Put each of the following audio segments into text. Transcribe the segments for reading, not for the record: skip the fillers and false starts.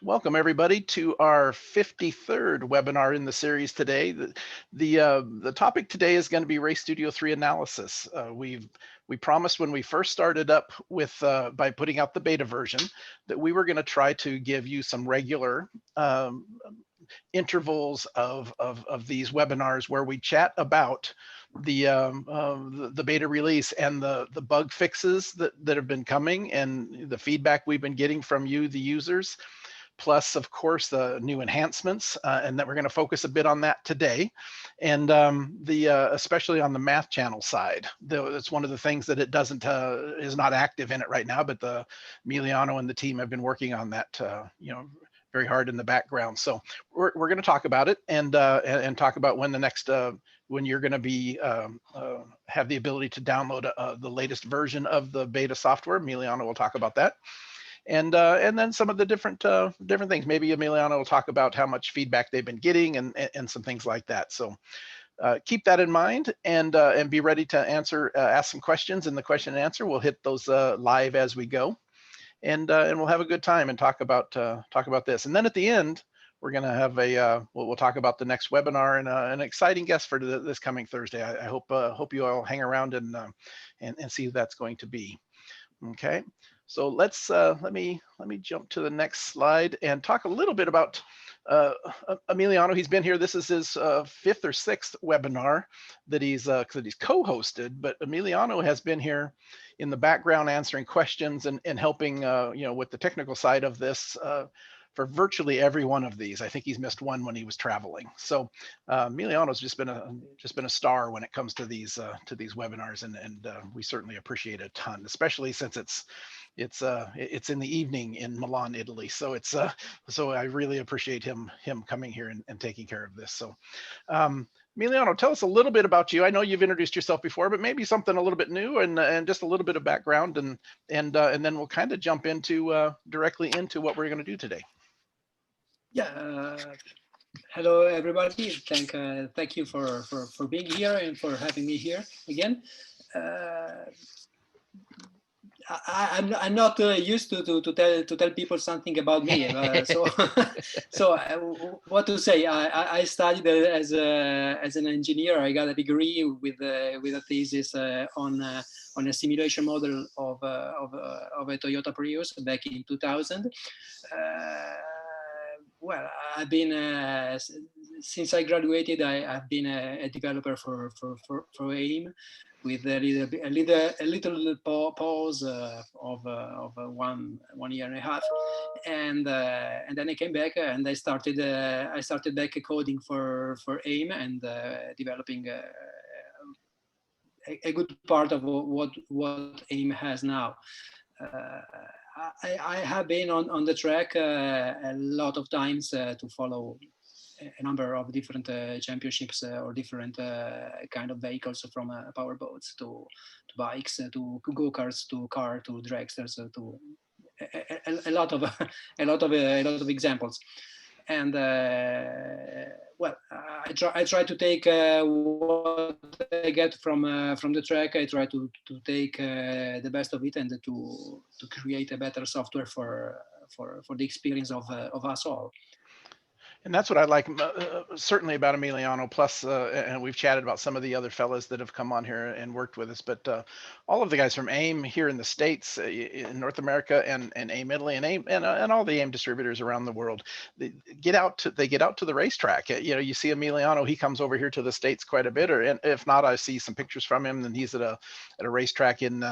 Welcome everybody to our 53rd webinar in the series today. The topic today is going to be Race Studio 3 analysis. We promised when we first started up with by putting out the beta version that we were going to try to give you some regular intervals of these webinars where we chat about the beta release and the bug fixes that have been coming and the feedback we've been getting from you, the users, plus of course the new enhancements, and that we're going to focus a bit on that today, and especially on the math channel side. Though it's one of the things that it doesn't is not active in it right now, but the Emiliano and the team have been working on that very hard in the background. So we're going to talk about it and talk about when the next when you're going to be have the ability to download the latest version of the beta software. Emiliano will talk about that. And then some of the different things. Maybe Emiliano will talk about how much feedback they've been getting and some things like that. So keep that in mind and be ready to ask some questions in the question and answer. We'll hit those live as we go, and we'll have a good time and talk about this. And then at the end, we're going to have we'll talk about the next webinar and an exciting guest for this coming Thursday. I hope you all hang around and see who that's going to be. Okay. So let me jump to the next slide and talk a little bit about Emiliano. He's been here. This is his 5th or 6th webinar that he's co-hosted, but Emiliano has been here in the background answering questions and helping with the technical side of this for virtually every one of these. I think he's missed one when he was traveling. So Emiliano's just been a star when it comes to these webinars, and we certainly appreciate it a ton, especially since it's in the evening in Milan, Italy. So so I really appreciate him coming here and taking care of this. So Emiliano, tell us a little bit about you. I know you've introduced yourself before, but maybe something a little bit new and just a little bit of background, and then we'll kind of jump into directly into what we're going to do today. Yeah. Hello, everybody. Thank you for being here and for having me here again. I'm not used to tell people something about me, so what to say? I studied as an engineer. I got a degree with a thesis on a simulation model of a Toyota Prius back in 2000. Well, I've been since I graduated. I've been a developer for AIM, with a little pause of 1 year and a half, and then I came back and I started back coding for AIM and developing a good part of what AIM has now. I have been on the track a lot of times to follow a number of different championships or different kind of vehicles, from power boats to bikes to go-karts to to dragsters to a lot of examples. And well, I try to take what I get from the track. I try to take the best of it and to create a better software for the experience of us all. And that's what I like certainly about Emiliano. Plus, and we've chatted about some of the other fellas that have come on here and worked with us. But all of the guys from AIM here in the States, in North America, and AIM Italy, and AIM, and all the AIM distributors around the world, they get out to the racetrack. You see Emiliano. He comes over here to the States quite a bit, and if not, I see some pictures from him. And he's at a racetrack in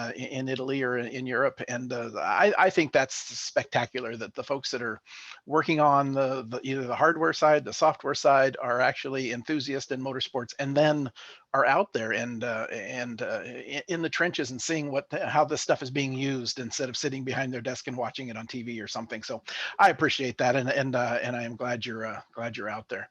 Italy or in Europe. And I think that's spectacular that the folks that are working on either the hardware side, the software side, are actually enthusiasts in motorsports, and then are out there and in the trenches and seeing how this stuff is being used instead of sitting behind their desk and watching it on TV or something. So I appreciate that, and I am glad you're out there.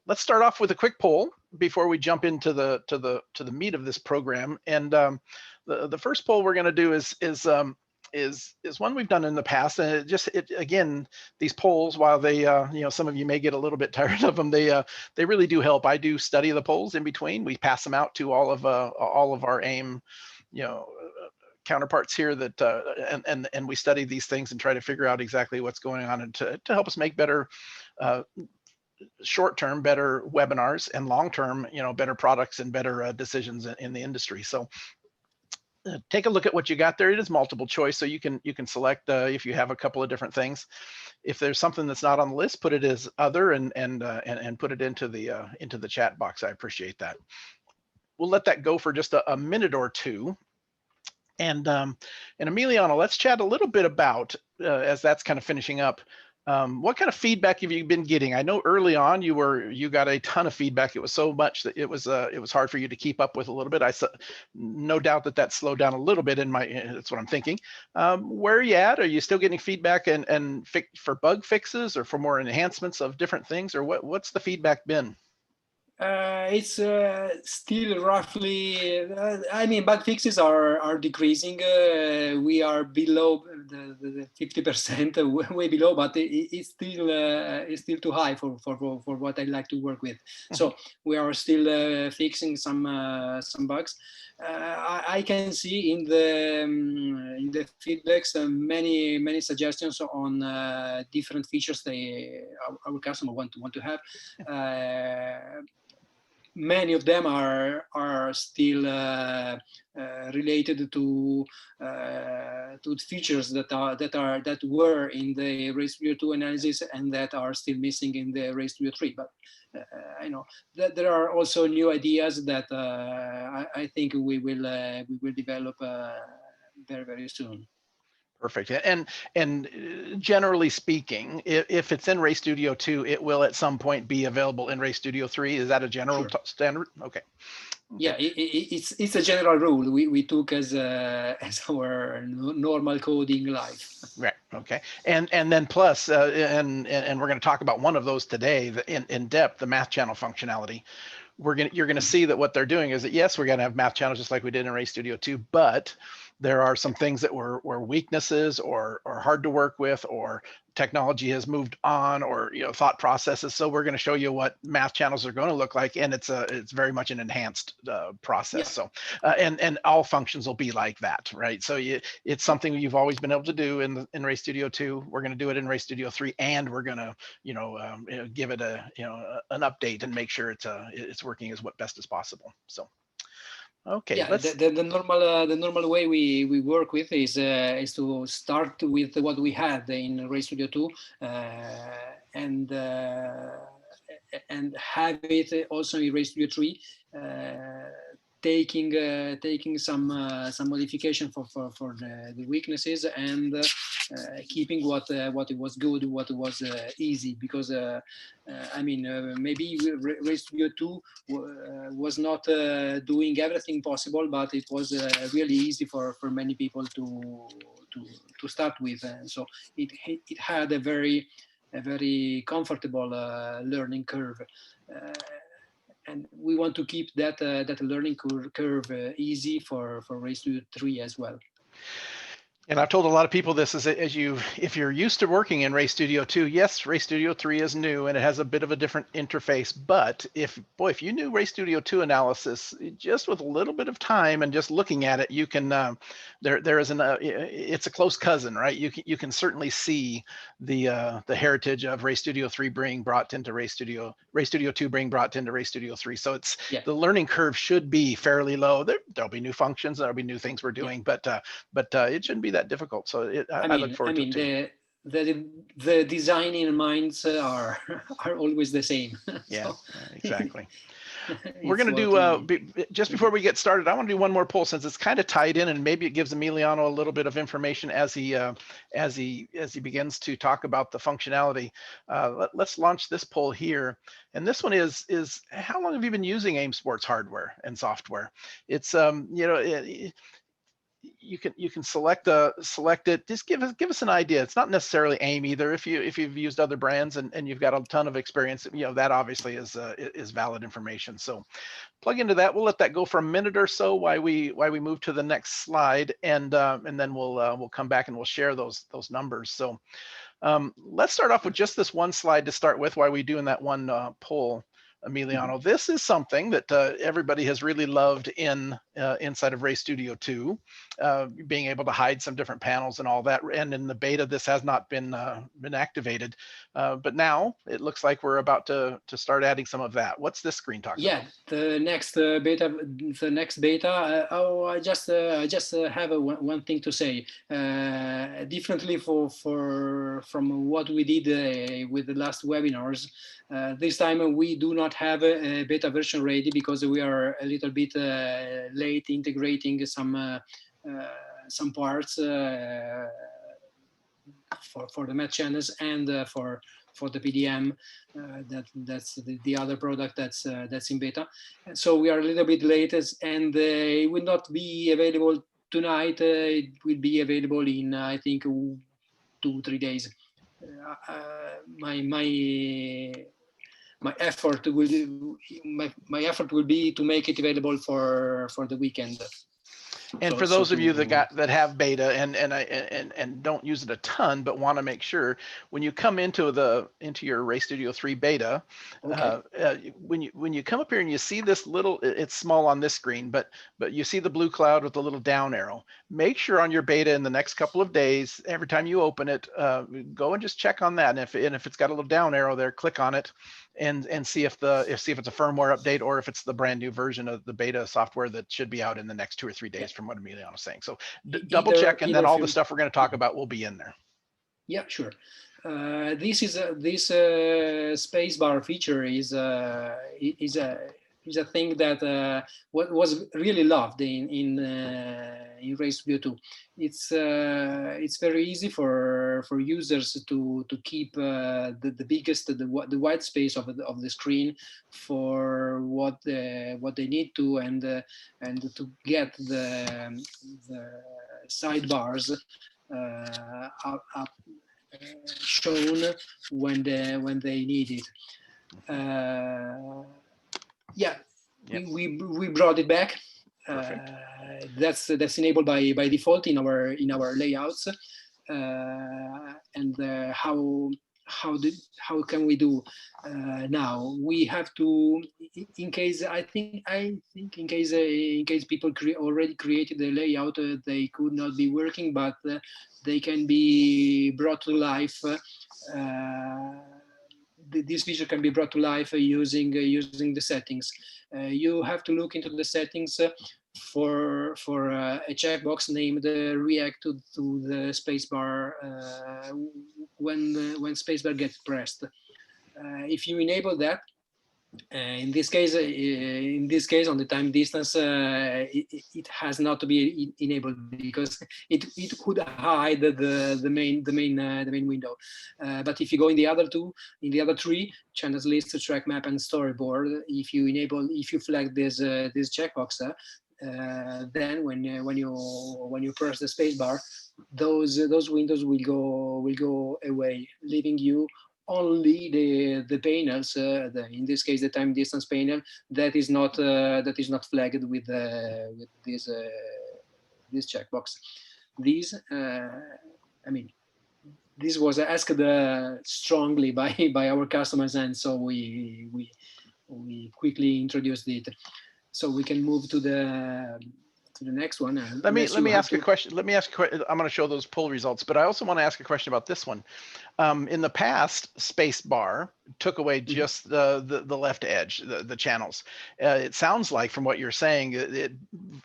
Let's start off with a quick poll before we jump into the meat of this program. And the first poll we're going to do is one we've done in the past, and again, these polls, while they some of you may get a little bit tired of them, they really do help. I do study the polls in between. We pass them out to all of our AIM counterparts here that and we study these things and try to figure out exactly what's going on, and to help us make better short-term better webinars, and long-term, better products and better decisions in the industry. So take a look at what you got there. It is multiple choice, so you can select if you have a couple of different things. If there's something that's not on the list, put it as other, and put it into the chat box. I appreciate that. We'll let that go for just a minute or two. And Emiliano, let's chat a little bit about, as that's kind of finishing up, what kind of feedback have you been getting? I know early on you got a ton of feedback. It was so much that it was hard for you to keep up with a little bit. No doubt that slowed down a little bit that's what I'm thinking. Where are you at? Are you still getting feedback and for bug fixes, or for more enhancements of different things, or what's the feedback been? It's still roughly, bug fixes are decreasing. We are below the 50%, way below, but it's still too high for what I like to work with. So we are still fixing some bugs. I can see in the feedbacks many suggestions on different features our customer want to have. Many of them are still related to features that were in the RayStudio 2 analysis and that are still missing in the RayStudio 3. But I know that there are also new ideas that I think we will develop very, very soon. Perfect. And generally speaking, if it's in RayStudio 2, it will at some point be available in RayStudio 3. Is that a general standard? Okay. Yeah, it's a general rule we took as our normal coding life. Right. Okay. And then plus, and we're going to talk about one of those today in depth, the math channel functionality. You're going to see that what they're doing is that, yes, we're going to have math channels just like we did in RayStudio 2, but there are some things that were weaknesses or hard to work with, or technology has moved on, or thought processes. So we're going to show you what math channels are going to look like, and it's very much an enhanced process. Yeah. So and all functions will be like that, right? So it's something you've always been able to do in RayStudio 2. We're going to do it in RayStudio 3, and we're going to give it an update and make sure it's working as best as possible. So. Okay. Yeah, the normal way we work with is to start with what we had in RayStudio 2 and have it also in RayStudio 3, taking some modification for the weaknesses, and keeping what it was good, what was easy, because maybe RayStudio 2 was not doing everything possible, but it was really easy for many people to start with, so it had a very comfortable learning curve. And we want to keep that learning curve easy for RayStudio 3 as well. And I've told a lot of people this, is that if you're used to working in RayStudio 2, yes, RayStudio 3 is new and it has a bit of a different interface. But if you knew RayStudio 2 analysis, just with a little bit of time and just looking at it, you can it's a close cousin, right? You can certainly see the heritage of RayStudio 3 being brought into RayStudio 2 being brought into RayStudio 3. So the learning curve should be fairly low. There'll be new functions, there'll be new things we're doing, but it shouldn't be that difficult. So I look forward to it too. The designing minds are always the same. Yeah, exactly. We're going to do, just before we get started, I want to do one more poll, since it's kind of tied in, and maybe it gives Emiliano a little bit of information as he begins to talk about the functionality. Let's launch this poll here. And this one is how long have you been using aimsports hardware and software? It's you can select it. Just give us an idea. It's not necessarily AIM either. If you've used other brands and you've got a ton of experience, that obviously is valid information. So plug into that. We'll let that go for a minute or so while we move to the next slide, and then we'll come back and we'll share those numbers. So let's start off with just this one slide to start with while we're doing that one poll. Emiliano, this is something that everybody has really loved in inside of Ray Studio 2, being able to hide some different panels and all that. And in the beta, this has not been activated, but now it looks like we're about to start adding some of that. What's this screen talking about? The next beta. I just have one thing to say. Differently from what we did with the last webinars, this time we do not have a beta version ready because we are a little bit late integrating some parts for the match channels and for the PDM. That's the other product that's in beta. So we are a little bit late, and it will not be available tonight. It will be available in, I think, 2-3 days. My effort will be to make it available for the weekend. And for those of you that have beta and don't use it a ton, but want to make sure, when you come into your Ray Studio 3 beta, okay, when you come up here and you see this little, it's small on this screen, but you see the blue cloud with the little down arrow. Make sure on your beta in the next couple of days, every time you open it, go and just check on that. And if it's got a little down arrow there, click on it and see if it's a firmware update or if it's the brand new version of the beta software that should be out in the next 2 or 3 days, from what Emiliano was saying. So double check, and then all the stuff we're going to talk about will be in there. Yeah, sure. This spacebar feature is a thing that was really loved in Ray Studio 2. It's very easy for users to keep the biggest, the white space of the screen for what they need to, and to get the sidebars up shown when they need it. We brought it back. That's enabled by default in our layouts. And how can we do now? We have to, in case people already created the layout, they could not be working, but they can be brought to life. This feature can be brought to life using the settings. You have to look into the settings for a checkbox named react to the spacebar when spacebar gets pressed. If you enable that, in this case on the time distance, it has not to be enabled because it could hide the main window. But if you go in the other three, channels list, track map, and storyboard, if you flag this checkbox, then when you press the spacebar, those windows will go away, leaving you only the panels, in this case the time distance panel, that is not flagged with this checkbox. This was asked strongly by our customers, and so we quickly introduced it. So we can move to the next one. Let me ask a question. I'm going to show those poll results, but I also want to ask a question about this one. In the past, spacebar took away just the left edge, the channels. It sounds like, from what you're saying,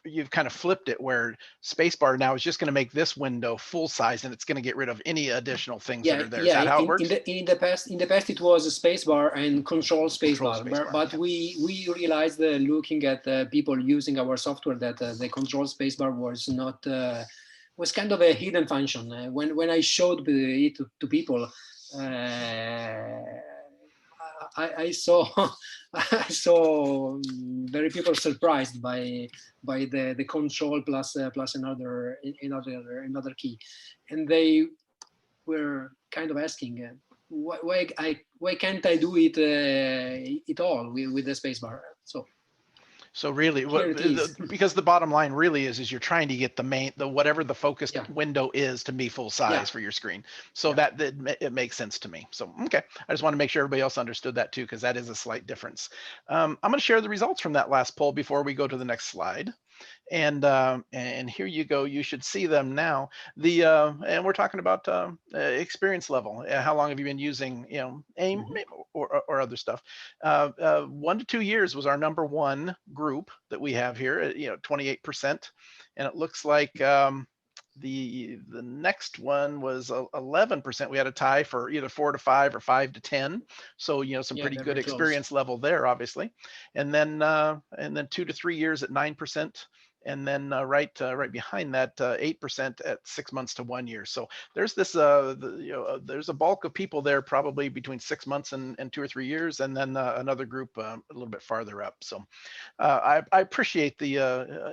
you've kind of flipped it, where spacebar now is just going to make this window full size, and it's going to get rid of any additional things that are there. Is that how it works? In the past, it was a spacebar and control spacebar. But we realized, looking at people using our software, that the control spacebar was not. Was kind of a hidden function. When I showed it to people, I saw very people surprised by the control plus another key, and they were kind of asking, why can't I do it at all with the spacebar? So really, because the bottom line really is you're trying to get whatever the focused window is to be full size for your screen. So that it makes sense to me. So, okay. I just want to make sure everybody else understood that too, because that is a slight difference. I'm going to share the results from that last poll before we go to the next slide. And here you go. You should see them now. And we're talking about experience level. How long have you been using, AIM or other stuff? 1 to 2 years was our number one group that we have here. 28%, and it looks like the next one was 11%. We had a tie for either 4 to 5 or 5 to 10. So some Yeah, pretty they're good very close. experience level there, obviously. And then 2 to 3 years at 9%. And then right behind that, 8% at 6 months to 1 year. So there's this there's a bulk of people there, probably between 6 months and 2 or 3 years, and then another group a little bit farther up. So I appreciate the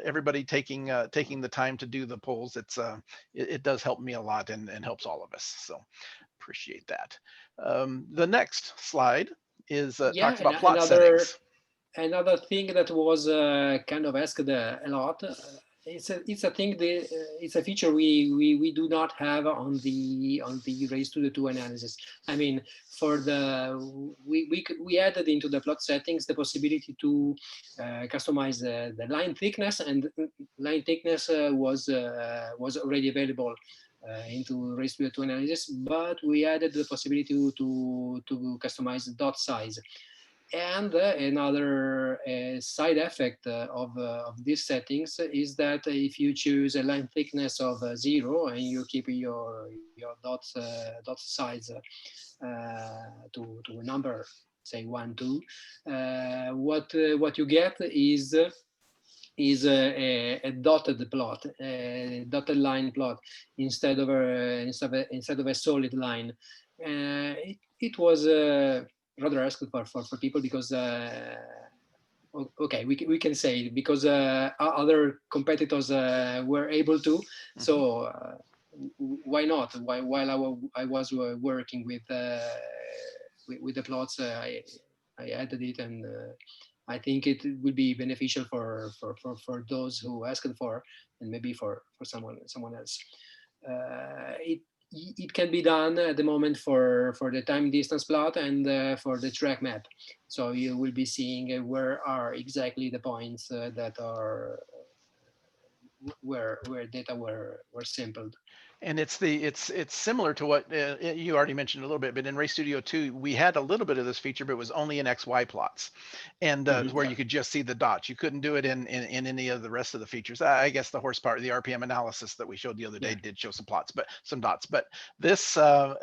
everybody taking the time to do the polls. It does help me a lot and helps all of us. So appreciate that. The next slide is talks about plot settings. Another thing that was kind of asked a lot. It's a thing that it's a feature we do not have on the RayStudio2 analysis. I mean, we added into the plot settings the possibility to customize the line thickness, and line thickness was already available into RayStudio2 analysis, but we added the possibility to customize the dot size. And another side effect of these settings is that if you choose a line thickness of 0 and you keep your dot size to a number, say 1, 2, what you get is a dotted plot, a dotted line plot instead of a solid line. It was rather asked for people because okay, we can say it because other competitors were able to. So why not? While I was working with the plots, I added it, and I think it will be beneficial for those who asked for, and maybe for someone else. It can be done at the moment for the time distance plot and for the track map. So you will be seeing where are exactly the points that are where data were sampled. And it's similar to what you already mentioned a little bit, but in RayStudio 2, we had a little bit of this feature, but it was only in XY plots, and where you could just see the dots. You couldn't do it in any of the rest of the features. I guess the horsepower, the RPM analysis that we showed the other day did show some plots, but some dots. But this will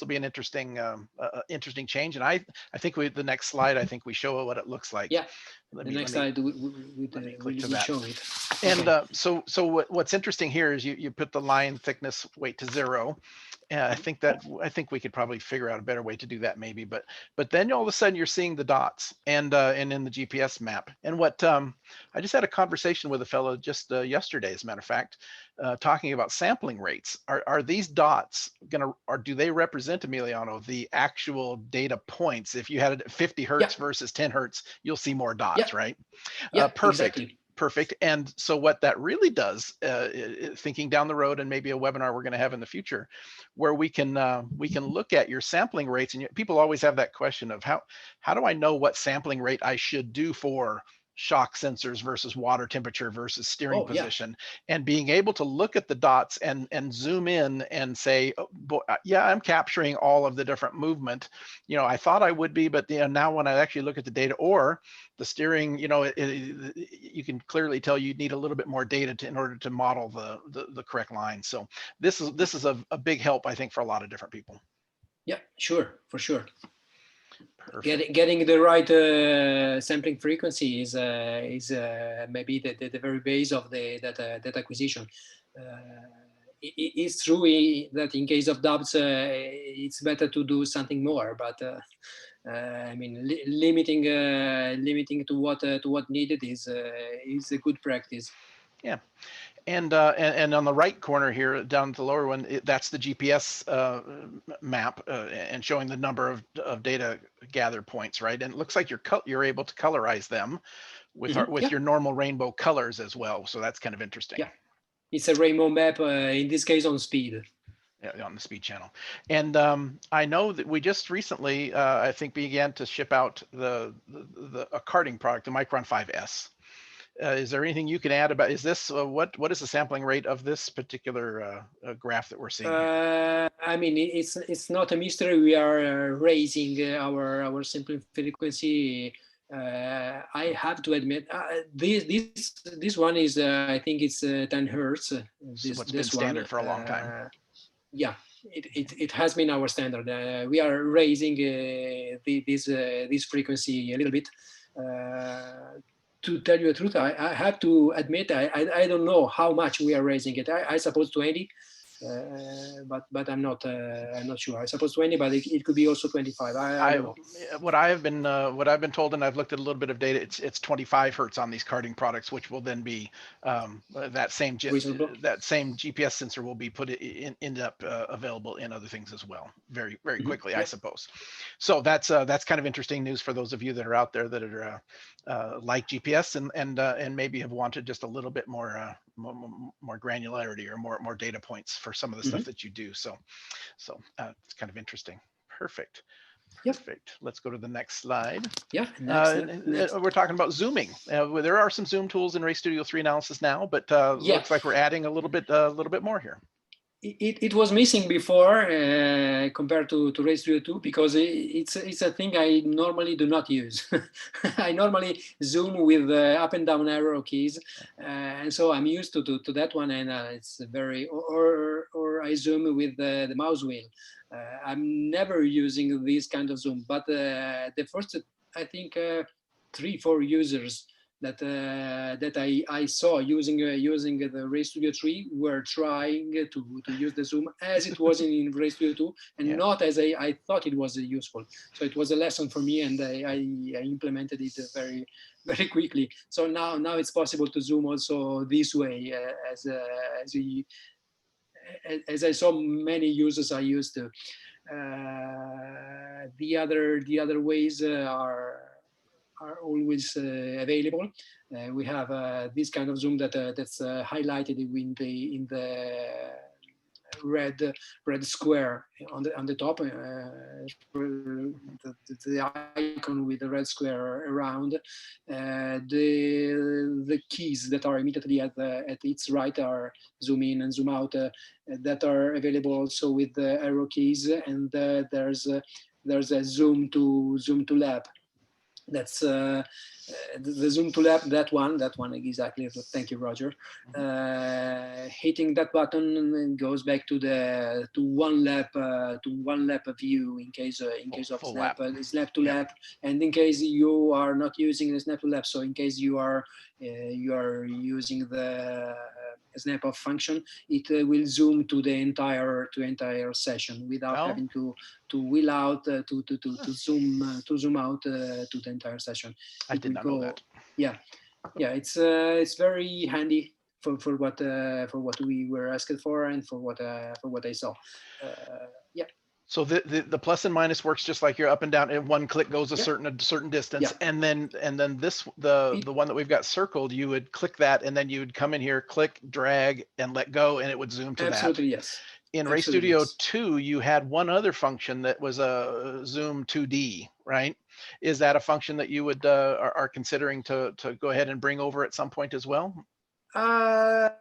be an interesting change, and I think the next slide, I think we show what it looks like. Yeah. The next slide we show it. And so what's interesting here is you put the line thickness weight to 0. I think we could probably figure out a better way to do that maybe, but then all of a sudden you're seeing the dots and in the GPS map. And what I just had a conversation with a fellow just yesterday, as a matter of fact, talking about sampling rates. Are these dots or do they represent, Emiliano, the actual data points? If you had it at 50 hertz versus 10 hertz, you'll see more dots, right? Yeah, perfect. Exactly. Perfect. And so what that really does, thinking down the road, and maybe a webinar we're going to have in the future, where we can look at your sampling rates, and people always have that question of how do I know what sampling rate I should do for shock sensors versus water temperature versus steering position, and being able to look at the dots and zoom in and say, oh, boy, yeah, I'm capturing all of the different movement. I thought I would be, but now when I actually look at the data or the steering, you can clearly tell you need a little bit more data in order to model the correct line. So this is a big help, I think, for a lot of different people. Yeah, sure, for sure. Perfect. Getting the right sampling frequency is maybe the very base of the data acquisition. It's true that in case of dubs, it's better to do something more, but I mean, limiting to what needed is a good practice. Yeah. And on the right corner here, down at the lower one, that's the GPS map and showing the number of data gather points, right? And it looks like you're able to colorize them with your normal rainbow colors as well. So that's kind of interesting. Yeah, it's a rainbow map in this case on speed. Yeah, on the speed channel. And I know that we just recently, I think, began to ship out a karting product, the Micron 5S. Is there anything you can add about, is this, what is the sampling rate of this particular graph that we're seeing here? I mean, it's not a mystery. We are raising our sampling frequency. I have to admit, this one is I think it's 10 hertz. What's been standard for a long time. Yeah, it has been our standard. We are raising this frequency a little bit. To tell you the truth, I have to admit I don't know how much we are raising it. I suppose 20. But I'm not sure. I suppose 20, but it could be also 25. I don't know. What I've been told, and I've looked at a little bit of data, it's 25 hertz on these carding products, which will then be that same GPS sensor will be end up available in other things as well, very quickly, I suppose. So that's kind of interesting news for those of you that are out there that are like GPS and maybe have wanted just a little bit more granularity or more data points for some of the stuff that you do. So it's kind of interesting. Perfect. Let's go to the next slide. Yeah. Next. We're talking about zooming. There are some zoom tools in RayStudio 3 analysis now, but looks like we're adding a little bit more here. It was missing before compared to RayStudio 2 because it's a thing I normally do not use. I normally zoom with up and down arrow keys, and so I'm used to that one, and it's very or I zoom with the mouse wheel. I'm never using this kind of zoom, but the first I think 3-4 users that I saw using the RayStudio 3 were trying to use the zoom as it was in RayStudio 2 and not as I thought it was useful. So it was a lesson for me, and I implemented it very quickly. So now it's possible to zoom also this way as I saw many users are used to. The other ways are always available. We have this kind of zoom that's highlighted in the red square on the top, the icon with the red square around. The keys that are immediately at its right are zoom in and zoom out, that are available also with the arrow keys. And there's a zoom to lab. That's the zoom to lab, that one exactly. Thank you, Roger. Hitting that button goes back to one lap view in case of snap to lap, and in case you are not using the snap to lap. So in case you are using the snap off function, it will zoom to the entire session without having to wheel out to zoom out to the entire session. I did not know that. Yeah, it's very handy for what we were asked for and for what I saw. So the plus and minus works just like your up and down, and one click goes a certain distance, and then this the one that we've got circled, you would click that, and then you would come in here, click, drag, and let go, and it would zoom to Absolutely, yes. In RayStudio 2, you had one other function that was a zoom 2D, right? Is that a function that you would are considering to go ahead and bring over at some point as well? It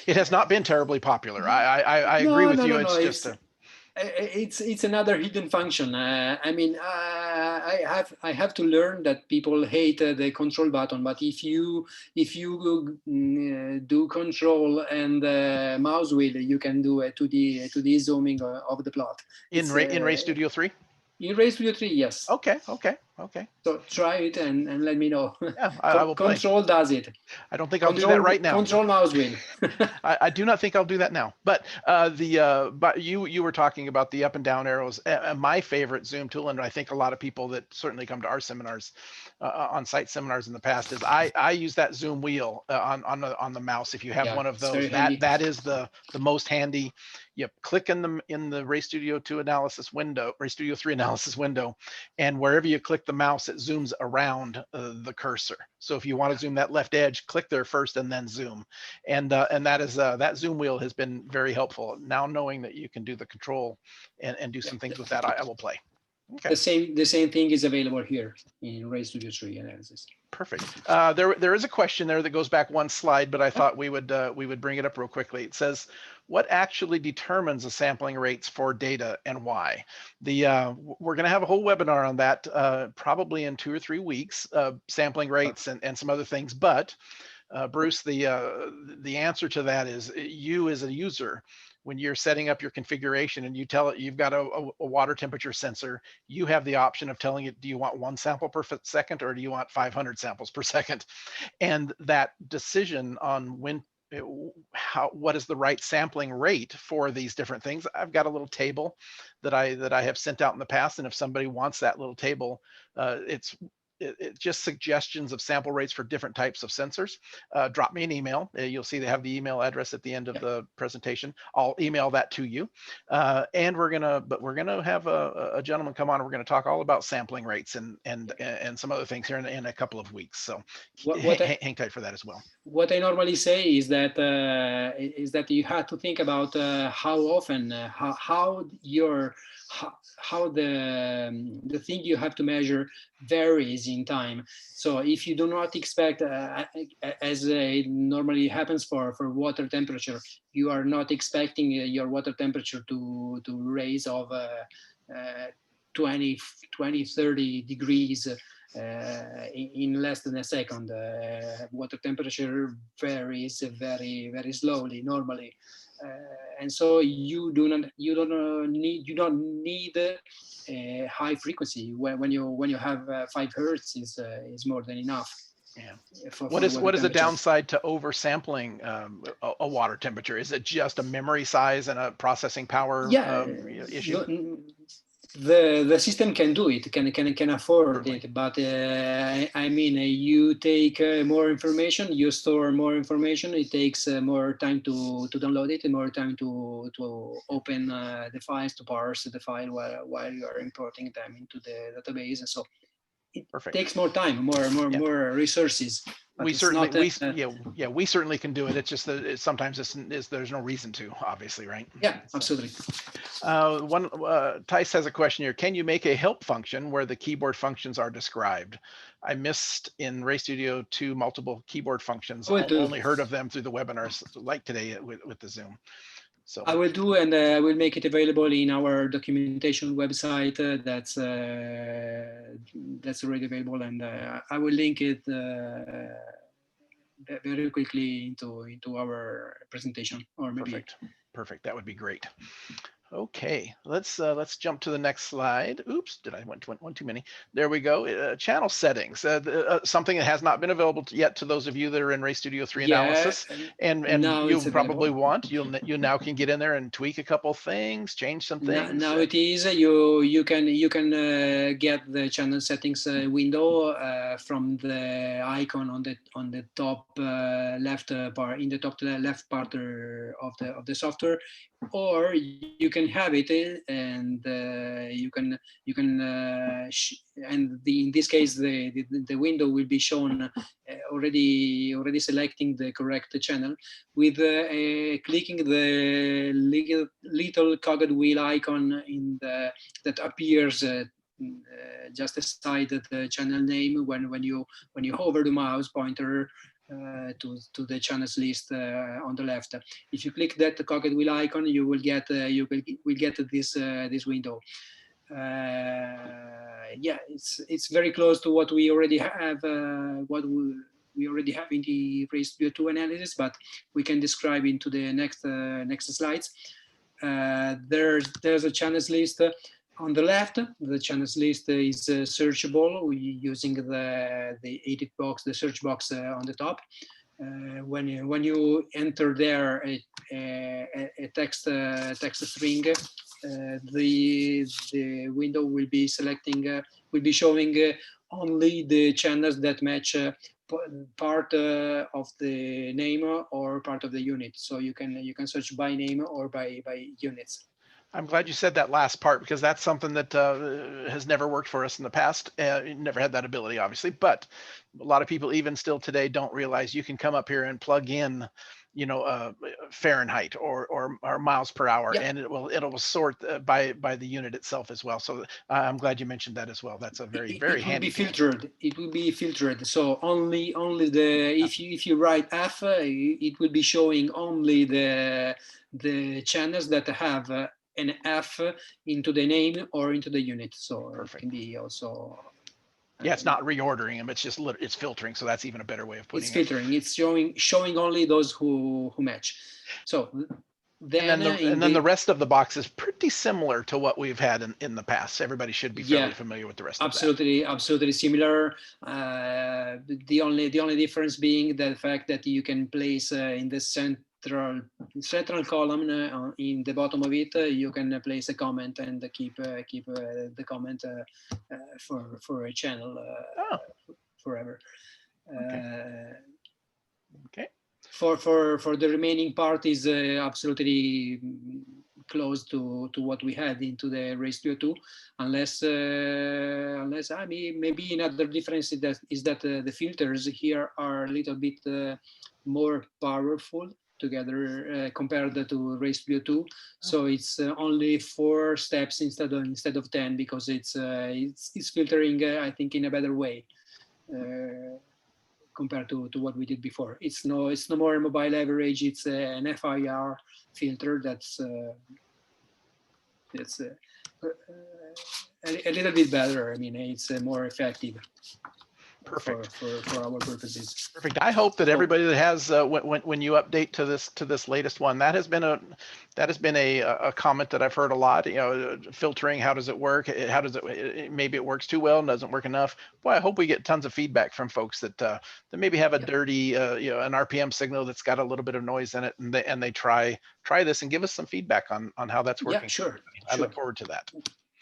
has not been terribly popular. I agree with you. It's just it's another hidden function. I mean, I have to learn that people hate the control button, but if you do control and mouse wheel, you can do a 2D zooming of the plot. In RayStudio 3? In RayStudio 3, yes. Okay. So try it and let me know. Yeah, I will play. Control does it. I don't think I'll do that right now. Control mouse wheel. I do not think I'll do that now. But but you were talking about the up and down arrows. My favorite zoom tool, and I think a lot of people that certainly come to our seminars, on-site seminars in the past, is I use that zoom wheel on the mouse. If you have one of those, that is the most handy. You click in the RayStudio 2 analysis window, RayStudio 3 analysis window, and wherever you click the mouse, it zooms around the cursor. So if you want to zoom that left edge, click there first and then zoom. And that is that zoom wheel has been very helpful. Now knowing that you can do the control and do some things with that, I will play. Okay. The same thing is available here in Ray Studio 3 analysis. Perfect. There is a question there that goes back one slide, but I thought we would bring it up real quickly. It says, what actually determines the sampling rates for data and why? We're going to have a whole webinar on that probably in 2 or 3 weeks, sampling rates and some other things. But Bruce, the answer to that is you as a user. When you're setting up your configuration and you tell it you've got a water temperature sensor, you have the option of telling it, do you want 1 sample per second or do you want 500 samples per second? And that decision on what is the right sampling rate for these different things. I've got a little table that I have sent out in the past, and if somebody wants that little table, it's just suggestions of sample rates for different types of sensors. Drop me an email. You'll see they have the email address at the end of the presentation. I'll email that to you. And we're gonna have a gentleman come on, and we're gonna talk all about sampling rates and some other things here in a couple of weeks. So hang tight for that as well. What I normally say is that you have to think about how often, how the thing you have to measure varies in time. So if you do not expect, as it normally happens for water temperature, you are not expecting your water temperature to raise of 20, 30 degrees in less than a second. Water temperature varies very, very slowly normally. And so you don't need a high frequency. When you have 5 hertz is more than enough. Yeah. What is the downside to oversampling a water temperature? Is it just a memory size and a processing power issue? The system can do it, can afford it, but I mean, you take more information, you store more information. It takes more time to download it, and more time to open the files, to parse the file while you are importing them into the database, and so it takes more time, more resources. We certainly we certainly can do it. It's just that sometimes there's no reason to, obviously, right? Yeah, absolutely. Tice has a question here. Can you make a help function where the keyboard functions are described? I missed in Ray Studio 2 multiple keyboard functions. I've only heard of them through the webinars like today with the Zoom. So I will do, and I will make it available in our documentation website. That's already available, and I will link it very quickly into our presentation. Or maybe perfect. That would be great. Okay, let's jump to the next slide. Oops, did I went one too many? There we go. Channel settings, something that has not been available yet to those of you that are in Ray Studio 3 analysis, and you probably want. You now can get in there and tweak a couple things, change some things. Now it is you can get the channel settings window from the icon on the top left part, in the top left part of the software, or you can have it and you can and in this case the window will be shown already selecting the correct channel with clicking the little cogged wheel icon that appears just beside the channel name when you hover the mouse pointer to the channels list on the left. If you click that cogged wheel icon, you will get this window. Yeah, it's very close to what we already have. We already have in the Ray Studio 2 analysis, but we can describe into the next slides. There's a channels list. On the left, the channels list is searchable using the edit box, the search box on the top. When you enter there a text string, the window will be showing only the channels that match part of the name or part of the unit. So you can search by name or by units. I'm glad you said that last part, because that's something that has never worked for us in the past. Never had that ability, obviously, but a lot of people even still today don't realize you can come up here and plug in Fahrenheit or miles per hour, Yeah. and it'll sort by the unit itself as well. So I'm glad you mentioned that as well. That's a very It will handy be tool. filtered. It will be filtered. So only the if you write F, it will be showing only the channels that have an F into the name or into the unit. So Perfect. it can be also. Yeah, it's not reordering them. It's just it's filtering. So that's even a better way of putting it. It's filtering. It's showing only those who match. So then the rest of the box is pretty similar to what we've had in the past. Everybody should be fairly familiar with the rest of that. Absolutely similar. The only difference being the fact that you can place in the central column in the bottom of it, you can place a comment and keep the comment for a channel forever. Okay. For the remaining part is absolutely close to what we had into the Race 202, unless I mean maybe another difference is that the filters here are a little bit more powerful together compared to Race 302. So it's only 4 steps instead of 10, because it's filtering I think in a better way compared to what we did before. It's no more a mobile average. It's an FIR filter that's a little bit better. I mean, it's more effective. Perfect. For our purposes. Perfect. I hope that everybody that has when you update to this latest one, that has been a comment that I've heard a lot. Filtering, how does it work? How does it? Maybe it works too well and doesn't work enough. Boy, I hope we get tons of feedback from folks that maybe have a dirty an RPM signal that's got a little bit of noise in it, and they try this and give us some feedback on how that's working. Yeah, sure. I look forward to that.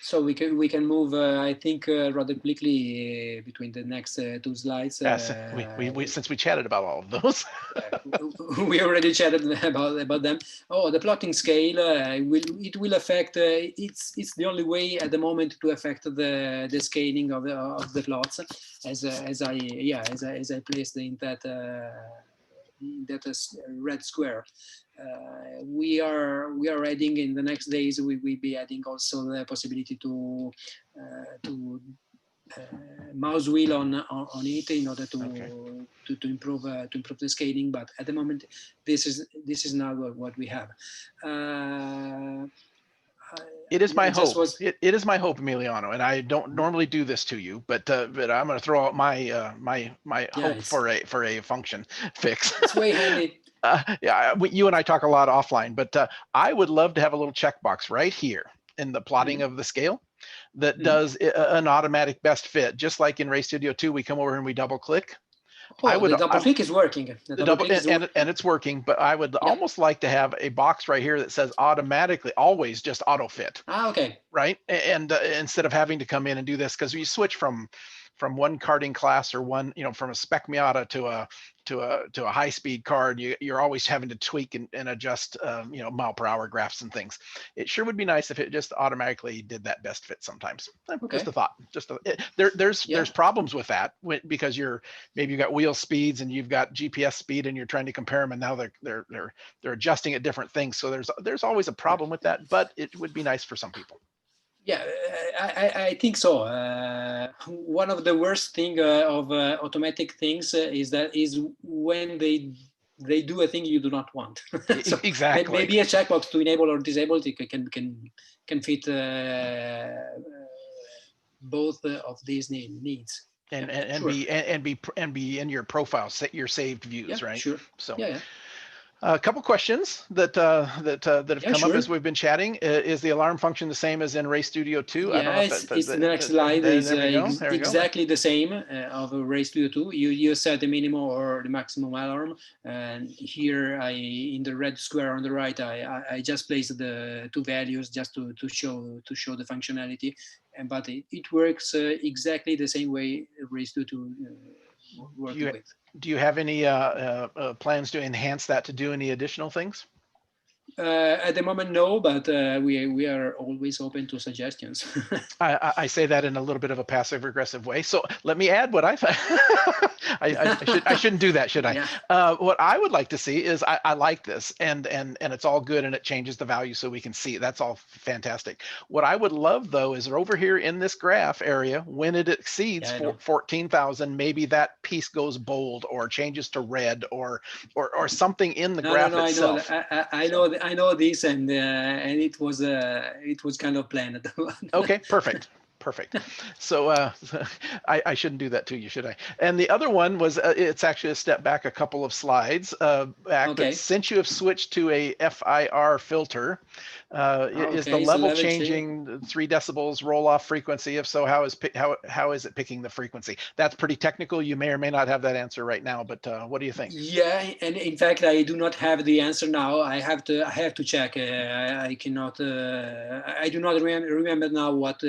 So we can move, I think, rather quickly between the next 2 slides. We since we chatted about all of those. We already chatted about them. Oh, the plotting scale it will affect. It's the only way at the moment to affect the scaling of the plots, as I placed in that red square. We are adding in the next days. We will be adding also the possibility to mouse wheel on it in order to improve the scaling. But at the moment, this is now what we have. It is my hope. It is my hope, Emiliano, and I don't normally do this to you, but I'm going to throw out my hope for a function fix. It's way handy. You and I talk a lot offline, but I would love to have a little checkbox right here in the plotting of the scale that does an automatic best fit, just like in Race Studio 2. We come over and we double click. The double click is working. And it's working, but I would almost like to have a box right here that says automatically, always just auto fit. Okay. Right, and instead of having to come in and do this, because you switch from one karting class or from a spec Miata to a high speed card, you're always having to tweak and adjust mile per hour graphs and things. It sure would be nice if it just automatically did that best fit sometimes. Just a thought. There's problems with that because maybe you've got wheel speeds and you've got GPS speed and you're trying to compare them, and now they're adjusting at different things. So there's always a problem with that, but it would be nice for some people. Yeah, I think so. One of the worst thing of automatic things is when they do a thing you do not want. So exactly. Maybe a checkbox to enable or disable can fit both of these needs. And be in your profile, set your saved views, right? Sure. So yeah. A couple questions that have come up as we've been chatting. Is the alarm function the same as in Race Studio 2? Yeah, I don't know it's the next slide is exactly the same of Race Studio 2. You set the minimum or the maximum alarm, and here in the red square on the right, I just placed the 2 values just to show the functionality, but it works exactly the same way Race Studio 2 working with. Do you have any plans to enhance that to do any additional things? At the moment, no, but we are always open to suggestions. I say that in a little bit of a passive aggressive way. So let me add what I I shouldn't do that, should I? Yeah. What I would like to see is I like this, and it's all good, and it changes the value so we can see. That's all fantastic. What I would love though is over here in this graph area, when it exceeds Yeah, I know. 14,000, maybe that piece goes bold or changes to red or something in the No, no, graph no. I know itself. that. I know. I know this, and it was kind of planned. Okay, perfect. Perfect. So I shouldn't do that to you, should I? And the other one was it's actually a step back a couple of slides back. But Okay. since you have switched to a FIR filter, is the Okay. So level level change. changing 3 decibels roll off frequency? If so, how is it picking the frequency? That's pretty technical. You may or may not have that answer right now, but what do you think? Yeah, and in fact, I do not have the answer now. I have to check. I cannot. I do not remember now what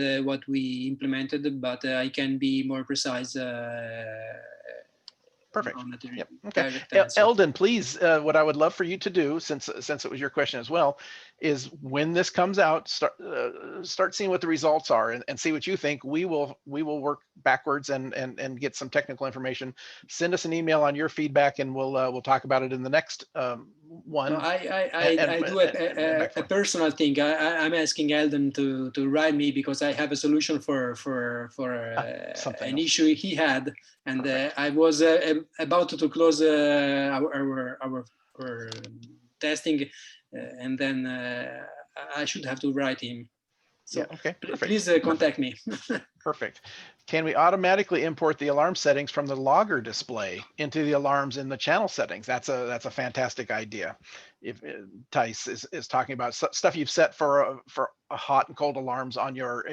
we implemented, but I can be more precise. Perfect. On the Yep. Okay. direct answer. Eldon, please, what I would love for you to do, since it was your question as well, is when this comes out, start seeing what the results are and see what you think. We will work backwards and get some technical information. Send us an email on your feedback, and we'll talk about it in the next one. No, I do a personal thing. I'm asking Eldon to write me because I have a solution for an issue he had, and I was about to close our testing, and then I should have to write him. So yeah, okay, please contact me. Perfect. Can we automatically import the alarm settings from the logger display into the alarms in the channel settings? That's a fantastic idea. If Tice is talking about stuff you've set for a hot and cold alarms on your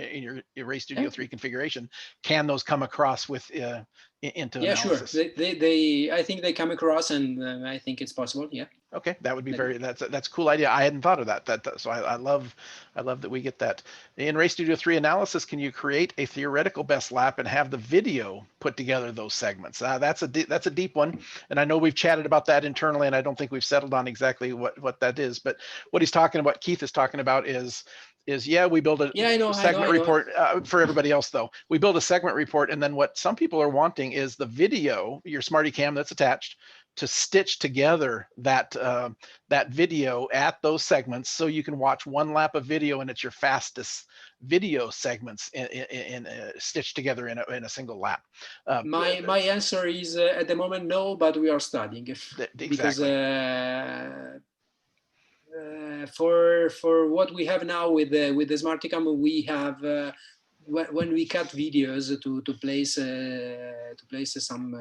Array Studio 3 configuration, can those come across with into analysis? Sure. They I think they come across, and I think it's possible. Yeah. Okay, that would be that's a cool idea. I hadn't thought of that. So I love that we get that. In Array Studio 3 analysis, can you create a theoretical best lap and have the video put together those segments? That's a deep one, and I know we've chatted about that internally, and I don't think we've settled on exactly what that is. But what he's talking about, Keith is talking about, is yeah, we build a segment report for everybody else though. We build a segment report, and then what some people are wanting is the video, your Smarty Cam that's attached, to stitch together that video at those segments, so you can watch one lap of video and it's your fastest video segments in stitched together in a single lap. My answer is at the moment no, but we are studying. Exactly. Because for what we have now with the Smarticam, we have when we cut videos to place some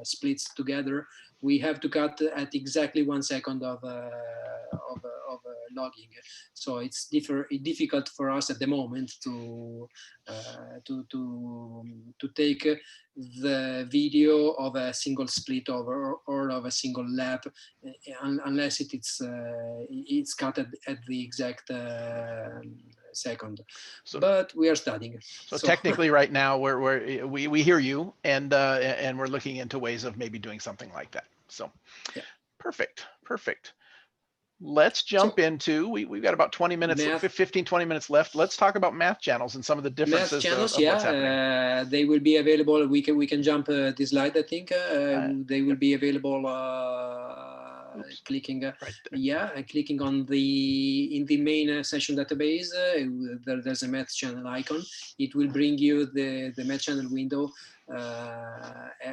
splits together, we have to cut at exactly 1 second of logging. So it's difficult for us at the moment to take the video of a single split or of a single lap, unless it's cut at the exact second. But we are studying. So technically, right now we hear you, and we're looking into ways of maybe doing something like that. So, yeah. Perfect. Let's jump into, we've got about 20 minutes, 15-20 minutes left. Let's talk about math channels and some of the differences math channels, of what's happening. They will be available. We can jump this slide, I think. They will be available clicking clicking on in the main session database. There's a math channel icon. It will bring you the math channel window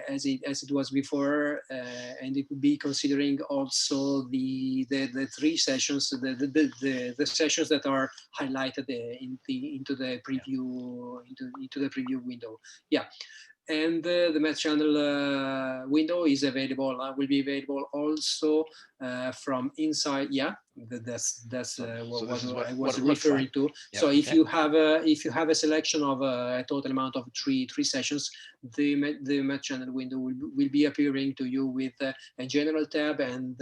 as it was before, and it would be considering also the 3 sessions, the sessions that are highlighted into the preview window. Yeah. And the math channel window is available. Will be available also from inside. Yeah, that's what I was referring to. Yeah, so if you have a selection of a total amount of three sessions, the math channel window will be appearing to you with a general tab and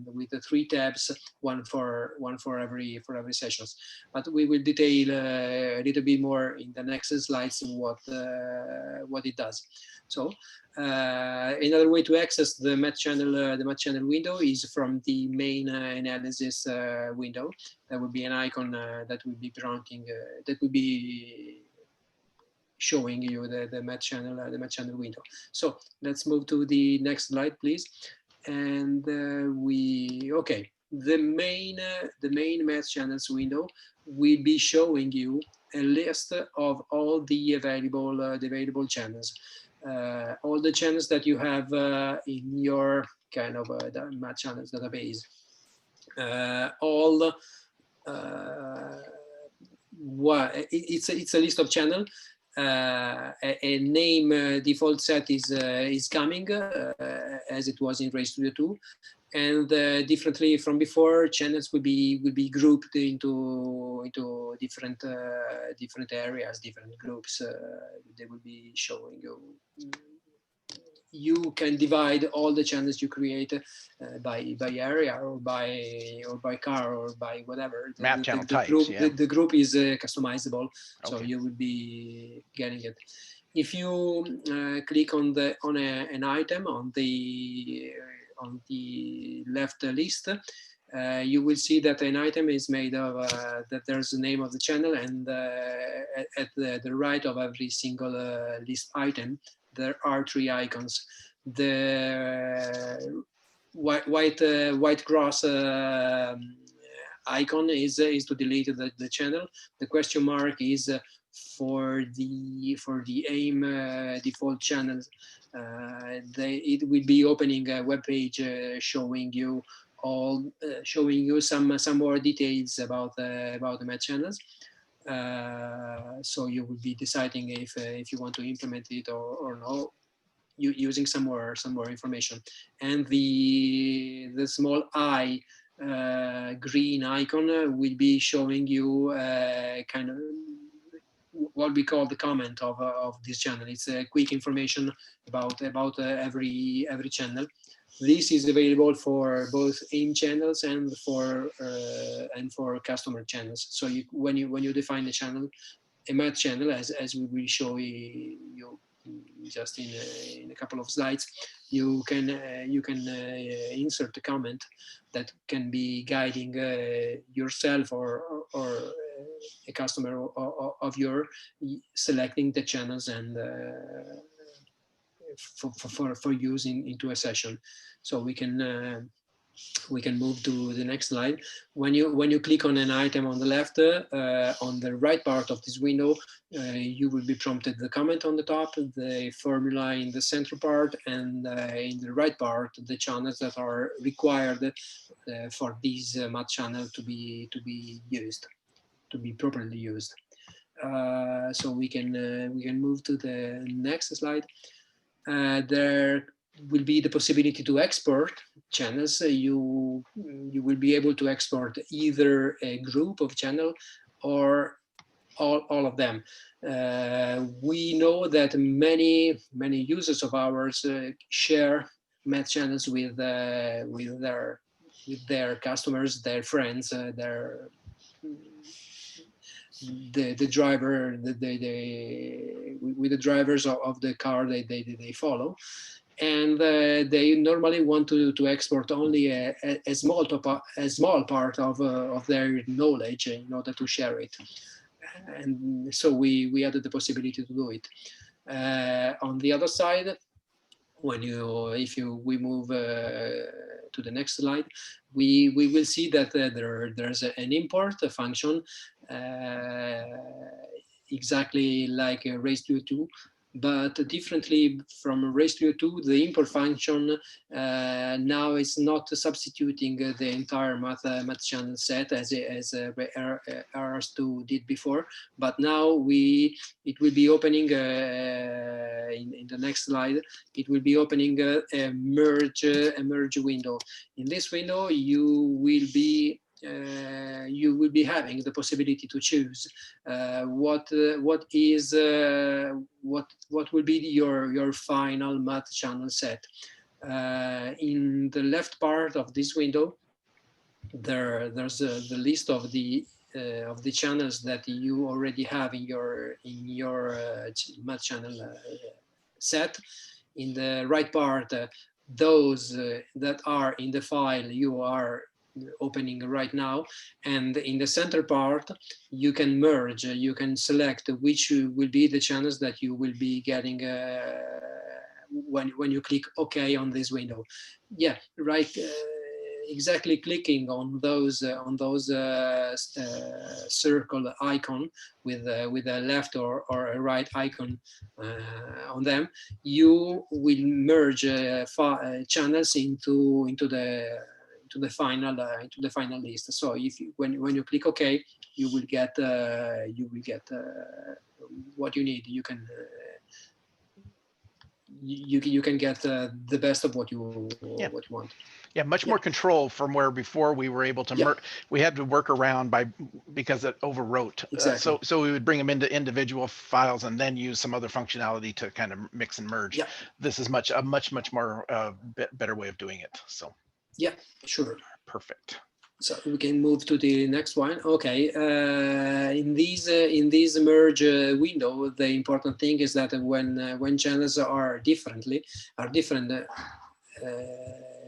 with the 3 tabs, one for every sessions. But we will detail a little bit more in the next slides what it does. So another way to access the math channel window is from the main analysis window. There will be an icon that will be pointing that will be showing you the math channel window. So let's move to the next slide, please. And okay, the main math channels window will be showing you a list of all the available channels, all the channels that you have in your kind of math channels database. It's a list of channel. A name default set is coming as it was in Ray Studio 2, and differently from before, channels will be grouped into different areas, different groups. They will be showing you. You can divide all the channels you create by area or by car or by whatever. Map channel types. The group is customizable, so Okay. you will be getting it. If you click on an item on the left list, you will see that an item is made of that there's the name of the channel, and at the right of every single list item there are 3 icons. The white cross icon is to delete the channel. The question mark is for the AIM default channels. It will be opening a web page showing you some more details about the math channels. So you will be deciding if you want to implement it or no, using some more information. And the small I green icon will be showing you kind of what we call the comment of this channel. It's quick information about every channel. This is available for both AIM channels and for customer channels. So when you define a channel, a math channel, as we will show you just in a couple of slides, you can insert a comment that can be guiding yourself or a customer of your selecting the channels and for using into a session. So we can move to the next slide. When you click on an item on the left, on the right part of this window, you will be prompted the comment on the top, the formula in the center part, and in the right part, the channels that are required for this math channel to be used, to be properly used. So we can move to the next slide. There will be the possibility to export channels. You will be able to export either a group of channel or all of them. We know that many users of ours share math channels with their customers, their friends, the driver, with the drivers of the car they follow. And they normally want to export only a small part of their knowledge in order to share it. And so we added the possibility to do it. On the other side, if we move to the next slide, we will see that there's an import function exactly like Ray Studio 2. But differently from Ray Studio 2, the import function now is not substituting the entire math channel set as RS2 did before. But now it will be opening in the next slide. It will be opening a merge window. In this window, you will be having the possibility to choose what will be your final math channel set. In the left part of this window, there's the list of the channels that you already have in your math channel set. In the right part, those that are in the file you are opening right now. And in the center part, you can merge, you can select which will be the channels that you will be getting when you click OK on this window. Yeah, right. Exactly, clicking on those circle icon with a left or a right icon on them, you will merge channels into the final list. So if you, when you click OK, you will get what you need. You can you can get the best of what you want. Yeah, much more control from where before we were able to we had to work around because it overwrote. Exactly. So we would bring them into individual files and then use some other functionality to kind of mix and merge. Yeah. This is a much more better way of doing it. So. Yeah, sure. Perfect. So we can move to the next one. Okay, in this merge window, the important thing is that when channels are different,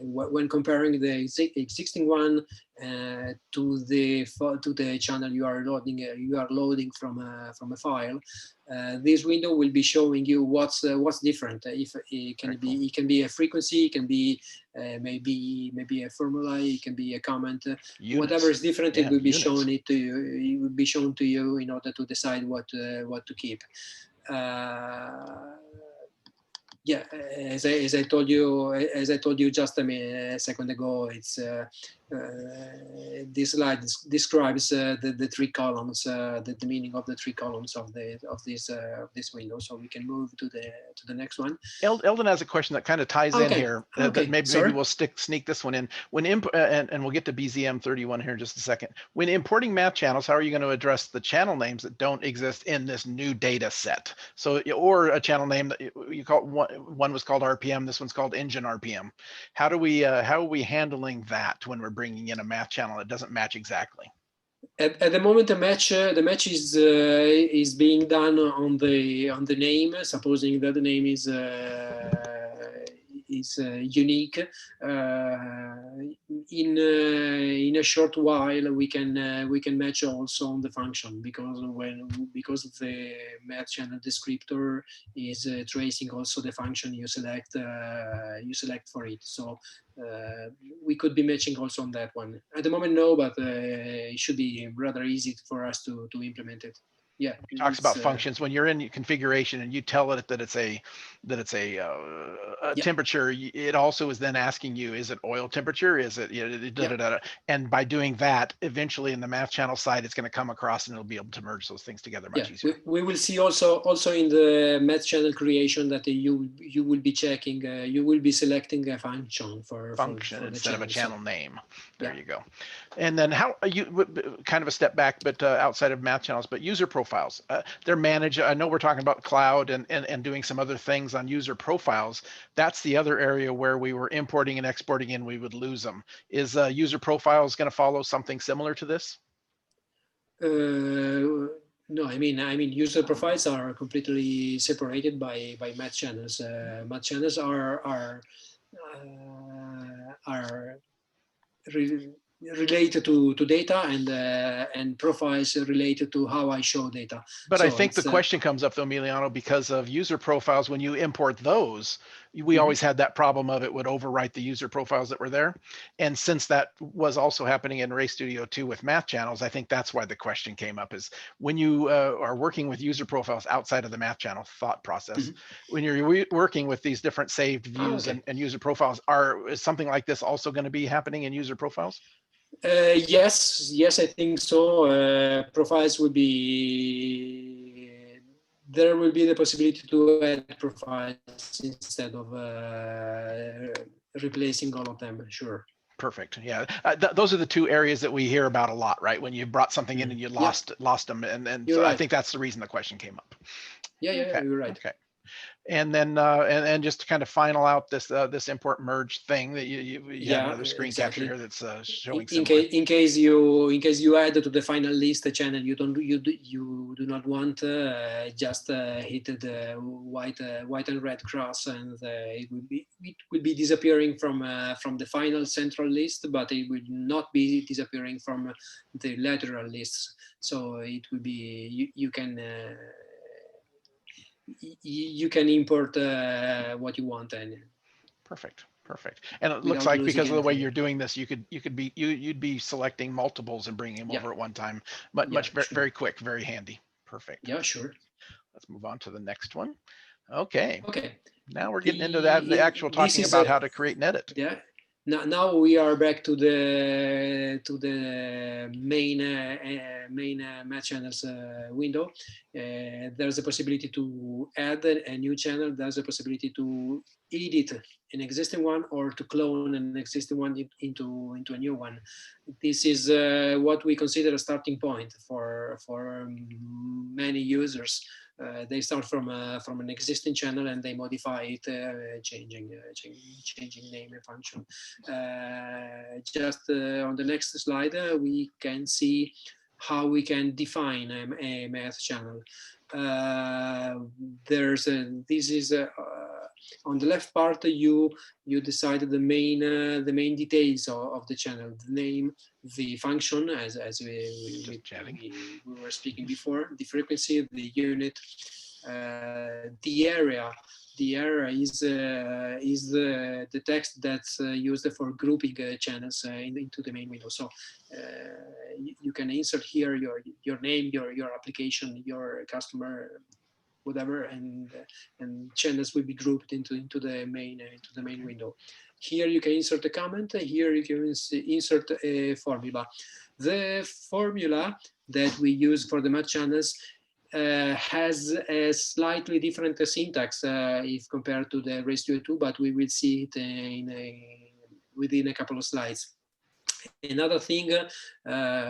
when comparing the existing one to the channel you are loading from a file, this window will be showing you what's different. If it can be a frequency, it can be maybe a formula, it can be a comment. Whatever is different, it will be shown to you. It will be shown to you in order to decide what to keep. Yeah, as I told you just a second ago, it's this slide describes the three columns, the meaning of the three columns of this window. So we can move to the next one. Eldon has a question that kind of ties in here. Maybe we'll sneak this one in. When and we'll get to BZM 31 here in just a second. When importing math channels, how are you going to address the channel names that don't exist in this new data set? So, or a channel name that you call one was called RPM, this one's called engine RPM. How are we handling that when we're bringing in a math channel that doesn't match exactly? At the moment, the match is being done on the name, supposing that the name is unique. In a short while, we can match also on the function, because the math channel descriptor is tracing also the function you select for it. So we could be matching also on that one. At the moment, no, but it should be rather easy for us to implement it. Yeah, it talks about functions. When you're in configuration and you tell it that it's a temperature, it also is then asking you, is it oil temperature? Is it and by doing that, eventually in the math channel side, it's going to come across and it'll be able to merge those things together much easier. We will see also in the math channel creation that you will be checking, you will be selecting a function for instead of a channel name. There you go. And then how you kind of a step back, but outside of math channels, but user profiles, they're managed. I know we're talking about cloud and doing some other things on user profiles. That's the other area where we were importing and exporting and we would lose them. Is user profiles going to follow something similar to this? No, I mean user profiles are completely separated by math channels. Math channels are related to data, and profiles related to how I show data. But so I think the question comes up though, Emiliano, because of user profiles. When you import those, we always had that problem of it would overwrite the user profiles that were there. And since that was also happening in Ray Studio 2 with math channels, I think that's why the question came up, is when you are working with user profiles outside of the math channel thought process, when you're working with these different saved views and user profiles, is something like this also going to be happening in user profiles? Yes, I think so. Profiles will be, there will be the possibility to add profiles instead of replacing all of them, sure. Perfect. Yeah, those are the two areas that we hear about a lot, right? When you brought something in and you lost them, and so right. I think that's the reason the question came up. Yeah, you're right. Okay. And then and just to kind of final out this this import merge thing that you have Yeah, another screen capture exactly. here that's showing In similar. case you add to the final list a channel you do not want, just hit the white and red cross, and it will be disappearing from the final central list, but it will not be disappearing from the lateral lists. So it will be you can import what you want, and Perfect. And it looks without like losing because of the way anything. you're doing this, you'd be selecting multiples and bringing them Yeah, over at one time. yeah, sure. Very quick, very handy. Perfect. Yeah, sure. Let's move on to the next one. Okay. Okay. Now we're getting into that, the actual This talking is about how to create and edit. yeah. Now we are back to the main match channels window. There's a possibility to add a new channel. There's a possibility to edit an existing one or to clone an existing one into a new one. This is what we consider a starting point for many users. They start from an existing channel and they modify it, changing name and function. Just on the next slide, we can see how we can define a math channel. This is on the left part. You decided the main details of the channel: the name, the function, as we were speaking before, the frequency, the unit, the area. The area is the text that's used for grouping channels into the main window. So you can insert here your name, your application, your customer, whatever, and channels will be grouped into the main window. Here you can insert a comment. Here you can insert a formula. The formula that we use for the match channels has a slightly different syntax if compared to the Race2, but we will see it within a couple of slides. Another thing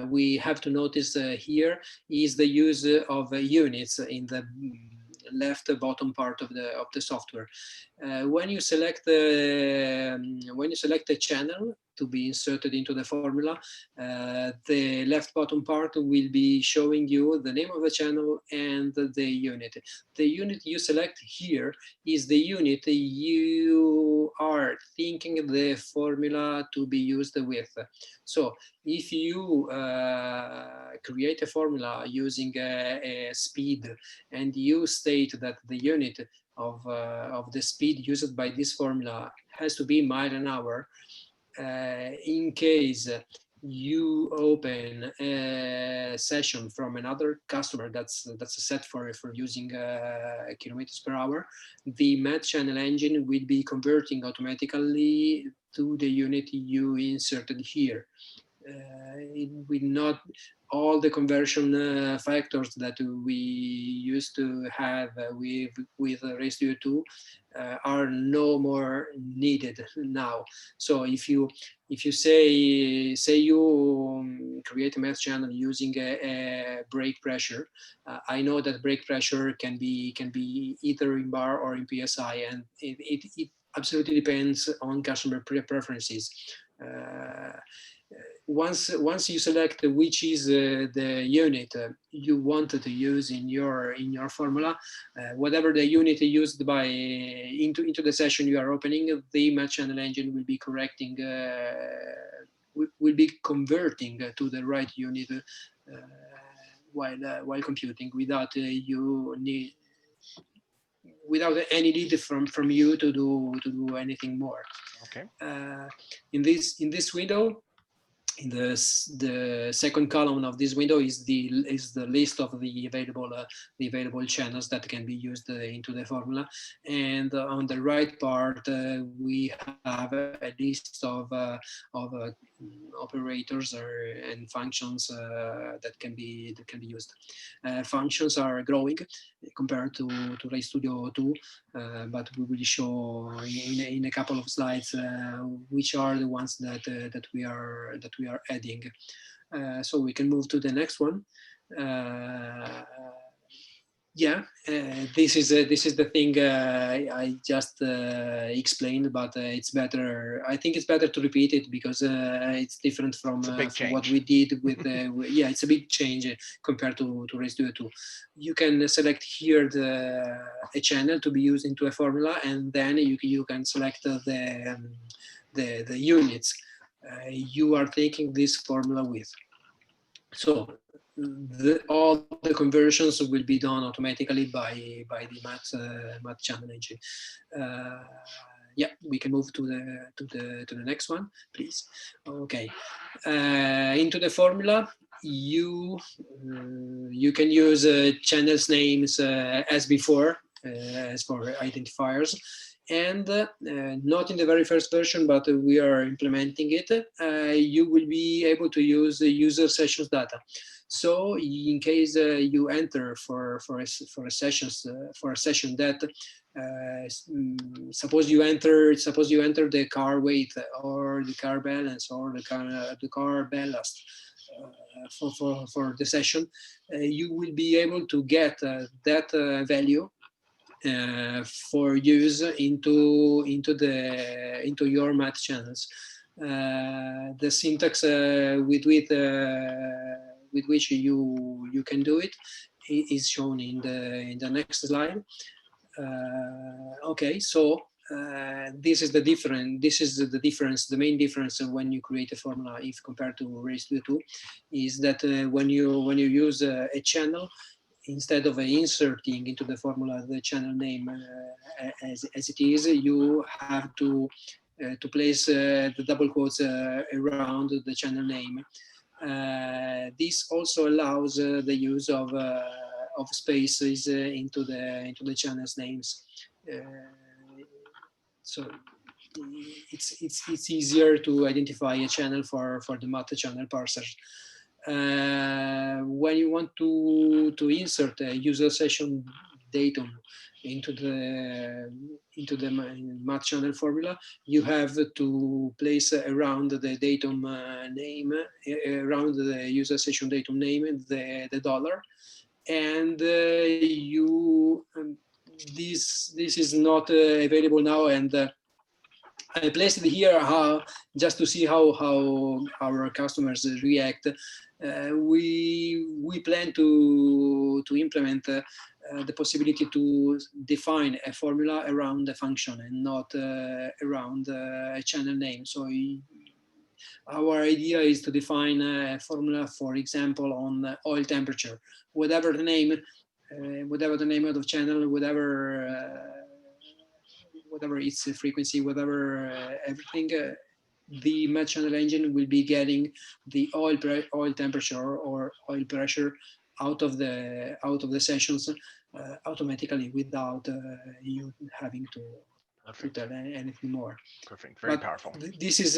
we have to notice here is the use of units in the left bottom part of the software. When you select a channel to be inserted into the formula, the left bottom part will be showing you the name of the channel and the unit. The unit you select here is the unit you are thinking the formula to be used with. So if you create a formula using a speed and you state that the unit of the speed used by this formula has to be mile an hour, in case you open a session from another customer that's set for using kilometers per hour, the match channel engine will be converting automatically to the unit you inserted here. It will not, all the conversion factors that we used to have with Race2 are no more needed now. So if you say you create a math channel using a brake pressure, I know that brake pressure can be either in bar or in PSI, and it absolutely depends on customer preferences. Once you select which is the unit you wanted to use in your formula, whatever the unit used by into the session you are opening, the match channel engine will be correcting, will be converting to the right unit while computing, without without any need from you to do anything more. Okay. In this window, in the second column of this window is the list of the available channels that can be used into the formula, and on the right part we have a list of operators and functions that can be used. Functions are growing compared to Studio 2, but we will show in a couple of slides which are the ones that we are adding. So we can move to the next one. Yeah, this is the thing I just explained, but it's better. I think it's better to repeat it because it's different from, It's a big from what change. we did with. Yeah, it's a big change compared to Race 2. You can select here a channel to be used into a formula, and then you can select the units you are taking this formula with. So all the conversions will be done automatically by the math channel engine. Yeah, we can move to the next one, please. Okay, into the formula, you can use channels names as before, as for identifiers. And not in the very first version, but we are implementing it. You will be able to use the user sessions data. So in case you enter for a session that suppose you enter the car weight or the car balance or the car ballast for the session, you will be able to get that value for use into your math channels. The syntax with which you can do it is shown in the next slide. Okay, so this is the difference. The main difference when you create a formula, if compared to Race 2, is that when you use a channel, instead of inserting into the formula the channel name as it is, you have to place the double quotes around the channel name. This also allows the use of spaces into the channel's names. So it's easier to identify a channel for the math channel parser. When you want to insert a user session datum into the math channel formula, you have to place around the datum name, around the user session datum name, the dollar, and this is not available now, and I placed it here just to see how our customers react. We plan to implement the possibility to define a formula around a function and not around a channel name. So our idea is to define a formula, for example, on oil temperature, whatever the name of the channel, whatever its frequency, whatever everything, the math channel engine will be getting the oil temperature or oil pressure out of the sessions automatically without you having to tell anything more. Perfect. Very but powerful. This is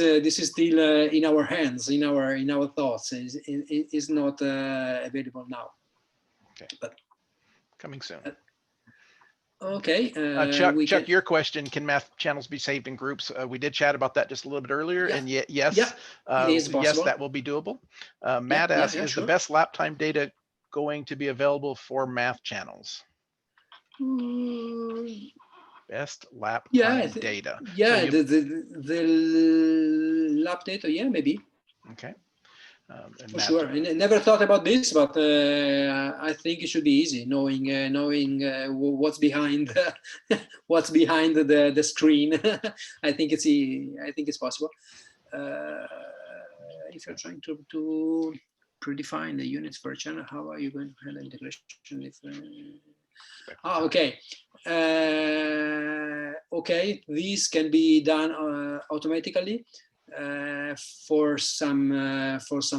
still in our hands, in our thoughts. Is not available now. Okay. But coming soon. Okay. Chuck, your question, can math channels be saved in groups? We did chat about that just a little bit earlier, and yes, it is possible. yes, that will be doable. Matt asks, is the best lap time data going to be available for math channels? Best lap time data. Yeah, so the lap data, maybe. Okay. For sure. I never thought about this, but I think it should be easy, knowing what's behind the screen. I think it's possible. If you're trying to predefine the units for a channel, how are you going to handle integration? Okay. Okay, this can be done automatically. For some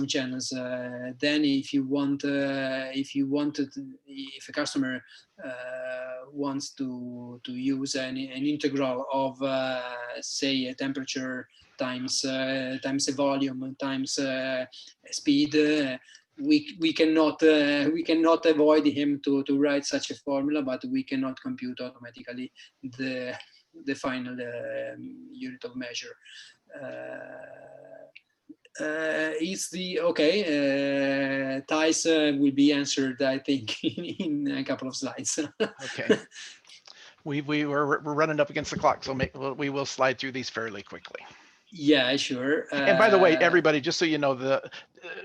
channels. Then if a customer wants to use an integral of say a temperature times a volume times speed, we cannot avoid him to write such a formula, but we cannot compute automatically the final unit of measure. It's the okay. Thijs will be answered, I think, in a couple of slides. Okay. We're running up against the clock, so we will slide through these fairly quickly. Yeah, sure. And by the way, everybody, just so you know,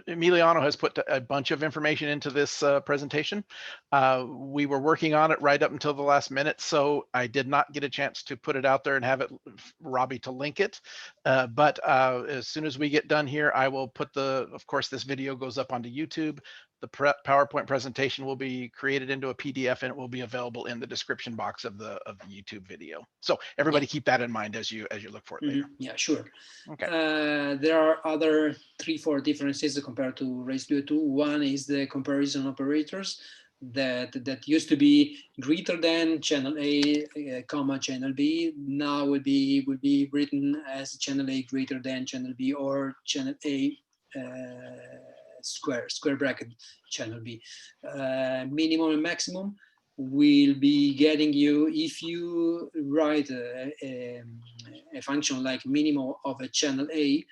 Emiliano has put a bunch of information into this presentation. We were working on it right up until the last minute, so I did not get a chance to put it out there and have Robbie to link it. But as soon as we get done here, I will put of course, this video goes up onto YouTube. The PowerPoint presentation will be created into a PDF, and it will be available in the description box of the YouTube video. So everybody, keep that in mind as you look for it later. Yeah, sure. Okay. There are other 3-4 differences compared to RaceStudio 2. One is the comparison operators that used to be greater than channel A, comma channel B. Now will be written as channel A greater than channel B, or channel A square bracket channel B. Minimum and maximum will be getting you, if you write a function like minimum of a channel A,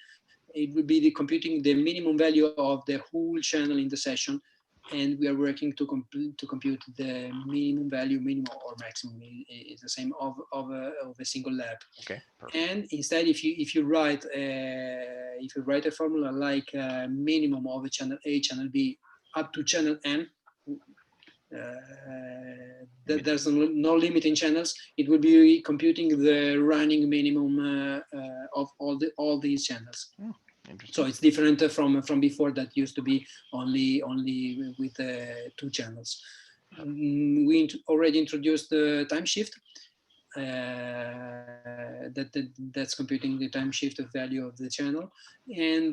it will be computing the minimum value of the whole channel in the session, and we are working to compute the minimum value, minimum or maximum is the same of a single lab. Okay. Perfect. And instead, if you write a formula like minimum of a channel A, channel B, up to channel N, there's no limit in channels. It will be computing the running minimum of all these channels. So it's different from before, that used to be only with 2 channels. We already introduced the time shift. That's computing the time shift of value of the channel, and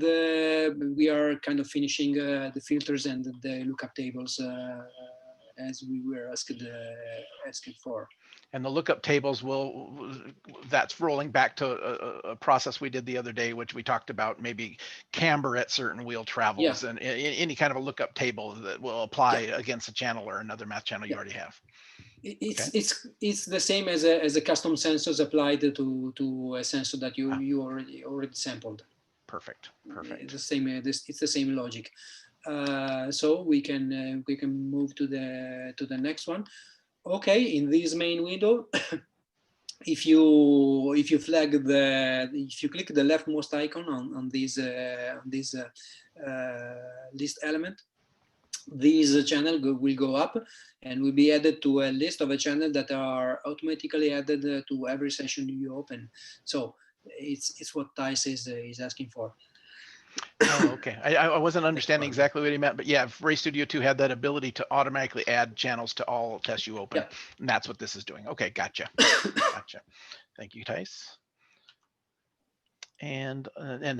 we are kind of finishing the filters and the lookup tables as we were asked for. And the lookup tables that's rolling back to a process we did the other day, which we talked about, maybe camber at certain wheel travels, and any kind of a lookup table that will apply against a channel or another math channel you already have. It's the same as a custom sensors applied to a sensor that you already sampled. Perfect. It's the same. It's the same logic. So we can move to the next one. Okay, in this main window, if you click the leftmost icon on this list element, this channel will go up and will be added to a list of a channel that are automatically added to every session you open. So it's what Thijs is asking for. Oh, okay. I wasn't understanding exactly what he meant, but yeah, RaceStudio 2 had that ability to automatically add channels to all tests you open, and that's what this is doing. Okay, gotcha. Gotcha. Thank you, Thijs. And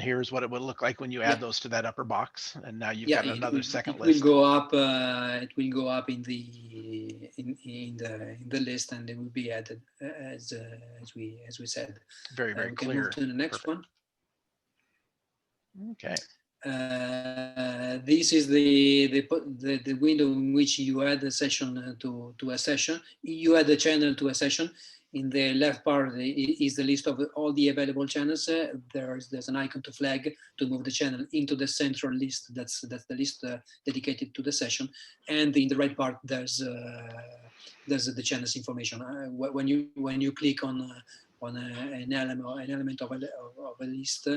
here's what it would look like when you add those to that upper box, and now you've got another second list. It will go up in the list, and it will be added as we said. Very we clear. Can move to the next one. Okay. This is the window in which you add a session to a session. You add a channel to a session. In the left part is the list of all the available channels. There's an icon to flag to move the channel into the central list. That's the list dedicated to the session. And in the right part, there's the channels information. When you click on an element of a list,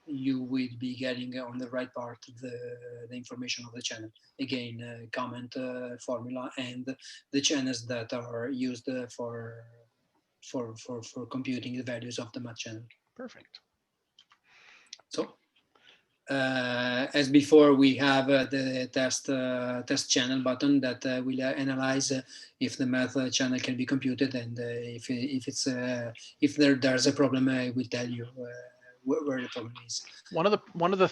you will be getting on the right part the information of the channel. Again, comment, formula, and the channels that are used for computing the values of the math channel. Perfect. So, as before, we have the test channel button that will analyze if the math channel can be computed, and if there's a problem, I will tell you where the problem is. One of the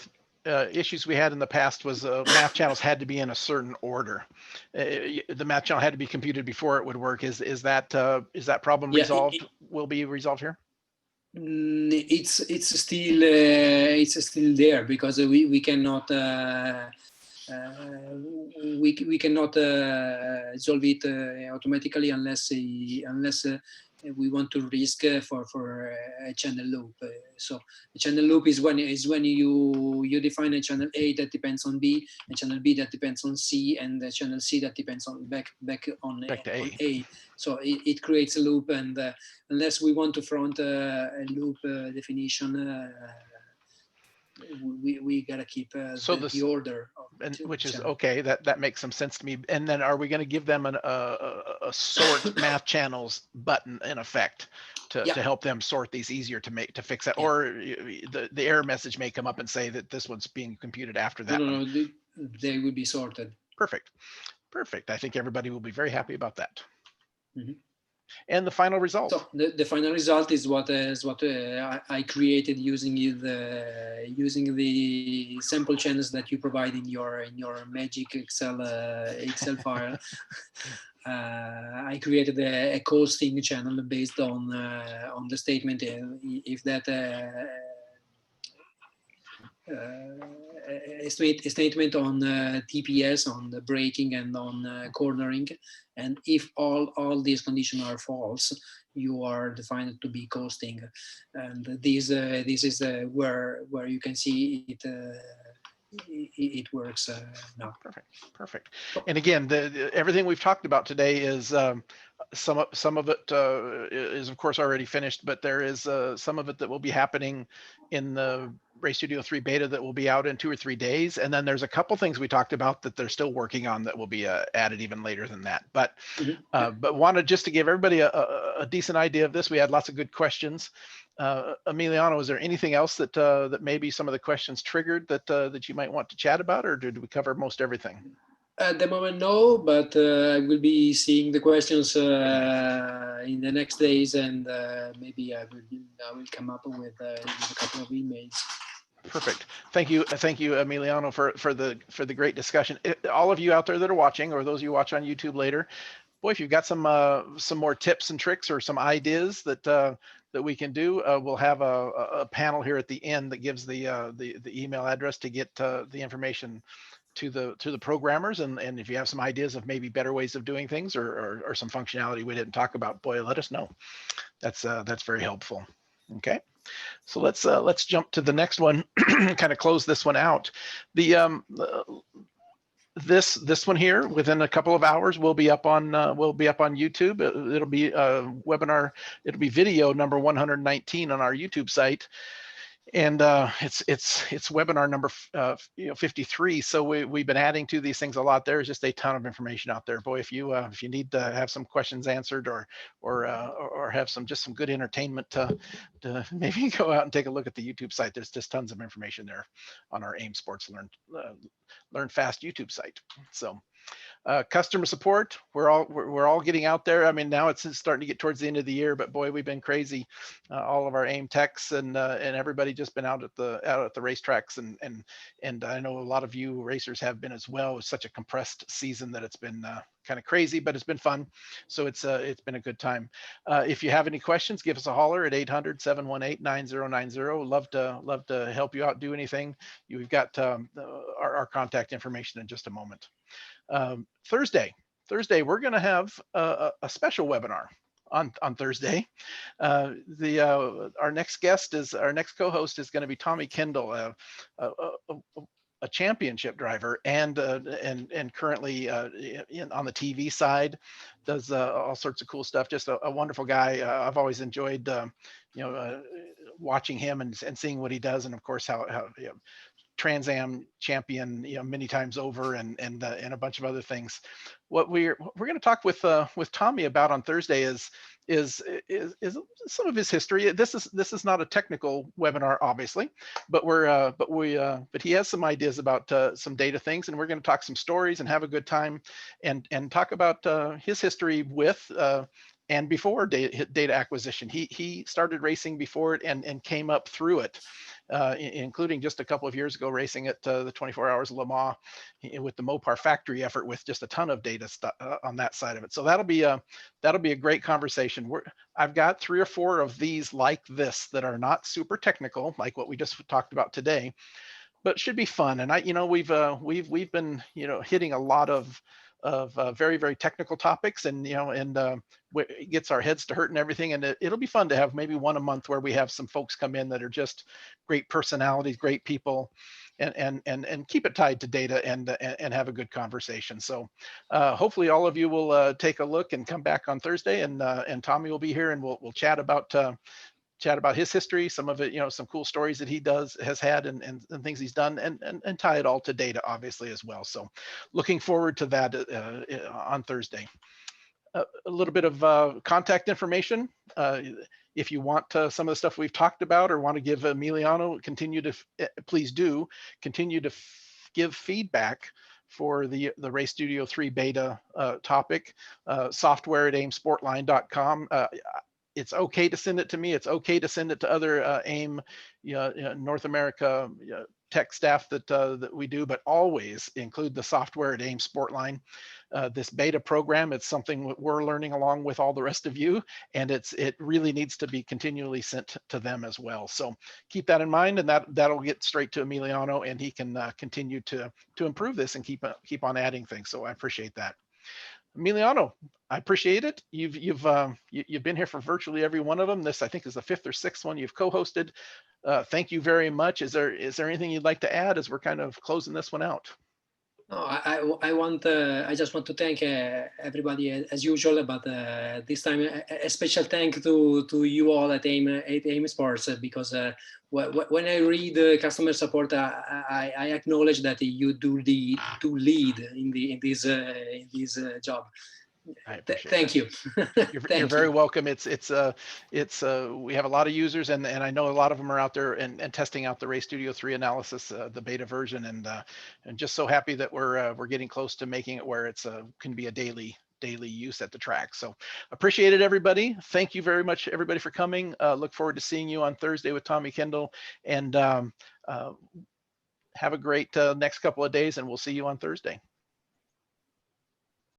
issues we had in the past was math channels had to be in a certain order. The math channel had to be computed before it would work. Is that problem resolved? Will be resolved here? It's still there, because we cannot we cannot solve it automatically unless we want to risk for a channel loop. So a channel loop is when you define a channel A that depends on B, a channel B that depends on C, and a channel C that depends on back on Back to A. A. So it creates a loop, and unless we want to front a loop definition, we gotta keep the order of which is channel. okay. That makes some sense to me. And then are we going to give them a sort math channels button in effect to help them sort these easier to fix that? Or the error message may come up and say that this one's being computed after that. No, they will be sorted. Perfect. I think everybody will be very happy about that. Mm-hmm. And the final result. So the final result is what I created using the sample channels that you provide in your magic Excel file. I created a costing channel based on the statement if that a statement on TPS, on the braking, and on cornering, and if all these conditions are false, you are defined to be coasting, and this is where you can see it works now. Perfect. And again, everything we've talked about today is some of it is of course already finished, but there is some of it that will be happening in the Race Studio 3 beta that will be out in 2 or 3 days. And then there's a couple things we talked about that they're still working on that will be added even later than that. But but wanted just to give everybody a decent idea of this. We had lots of good questions. Emiliano, is there anything else that that maybe some of the questions triggered that you might want to chat about, or did we cover most everything? At the moment, no, but I will be seeing the questions in the next days, and maybe I will come up with a couple of emails. Perfect. Thank you, Emiliano, for the great discussion. All of you out there that are watching, or those of you watch on YouTube later, boy, if you've got some more tips and tricks or some ideas that we can do, we'll have a panel here at the end that gives the email address to get the information to the programmers, and if you have some ideas of maybe better ways of doing things or some functionality we didn't talk about, boy, let us know. That's very helpful. Okay, so let's jump to the next one. Kind of close this one out. This one here, within a couple of hours, will be up on YouTube. It'll be a webinar. It'll be video number 119 on our YouTube site, and it's webinar number 53. So we've been adding to these things a lot. There's just a ton of information out there. Boy, if you need to have some questions answered or have some good entertainment, to maybe go out and take a look at the YouTube site. There's just tons of information there on our Aim Sports Learn Fast YouTube site. So customer support, we're all getting out there. I mean, now it's starting to get towards the end of the year, but boy, we've been crazy. All of our AIM techs and everybody just been out at the racetracks, and I know a lot of you racers have been as well. It's such a compressed season that it's been kind of crazy, but it's been fun. So it's been a good time. If you have any questions, give us a holler at 800-718-9090. Love to help you out, do anything. We've got our contact information in just a moment. Thursday, we're going to have a special webinar on Thursday. Our next co-host is going to be Tommy Kendall, a championship driver, and currently on the TV side, does all sorts of cool stuff. Just a wonderful guy. I've always enjoyed watching him and seeing what he does, and of course how Trans Am champion, many times over, and a bunch of other things. What we're going to talk with Tommy about on Thursday is some of his history. This is not a technical webinar, obviously, but he has some ideas about some data things, and we're going to talk some stories and have a good time, and talk about his history with and before data acquisition. He started racing before it and came up through it, including just a couple of years ago racing at the 24 Hours of Le Mans with the Mopar factory effort, with just a ton of data on that side of it. So that'll be a great conversation. I've got 3 or 4 of these like this that are not super technical, like what we just talked about today, but should be fun. And we've been hitting a lot of very, very technical topics, and it gets our heads to hurt and everything. And it'll be fun to have maybe one a month where we have some folks come in that are just great personalities, great people, and keep it tied to data and have a good conversation. So hopefully all of you will take a look and come back on Thursday, and Tommy will be here, and we'll chat about his history, some of it, some cool stories that he has had, and things he's done, and tie it all to data, obviously, as well. So looking forward to that on Thursday. A little bit of contact information. If you want some of the stuff we've talked about, or want to give Emiliano, please do continue to give feedback for the Race Studio 3 beta topic. Software at aimsportline.com. It's okay to send it to me. It's okay to send it to other AIM North America tech staff that we do, but always include the software at AIM Sportline. This beta program, it's something we're learning along with all the rest of you, and it really needs to be continually sent to them as well. So keep that in mind, and that'll get straight to Emiliano, and he can continue to improve this and keep on adding things. So I appreciate that. Emiliano, I appreciate it. You've been here for virtually every one of them. This, I think, is the 5th or 6th one you've co-hosted. Thank you very much. Is there anything you'd like to add as we're kind of closing this one out? No, I just want to thank everybody as usual, but this time a special thank to you all at AIM Sports, because when I read customer support, I acknowledge that you do lead in this job. Thank you. You're very welcome. It's we have a lot of users, and I know a lot of them are out there and testing out the Race Studio 3 analysis, the beta version, and just so happy that we're getting close to making it where it's can be a daily use at the track. So appreciate it, everybody. Thank you very much, everybody, for coming. Look forward to seeing you on Thursday with Tommy Kendall, and have a great next couple of days, and we'll see you on Thursday.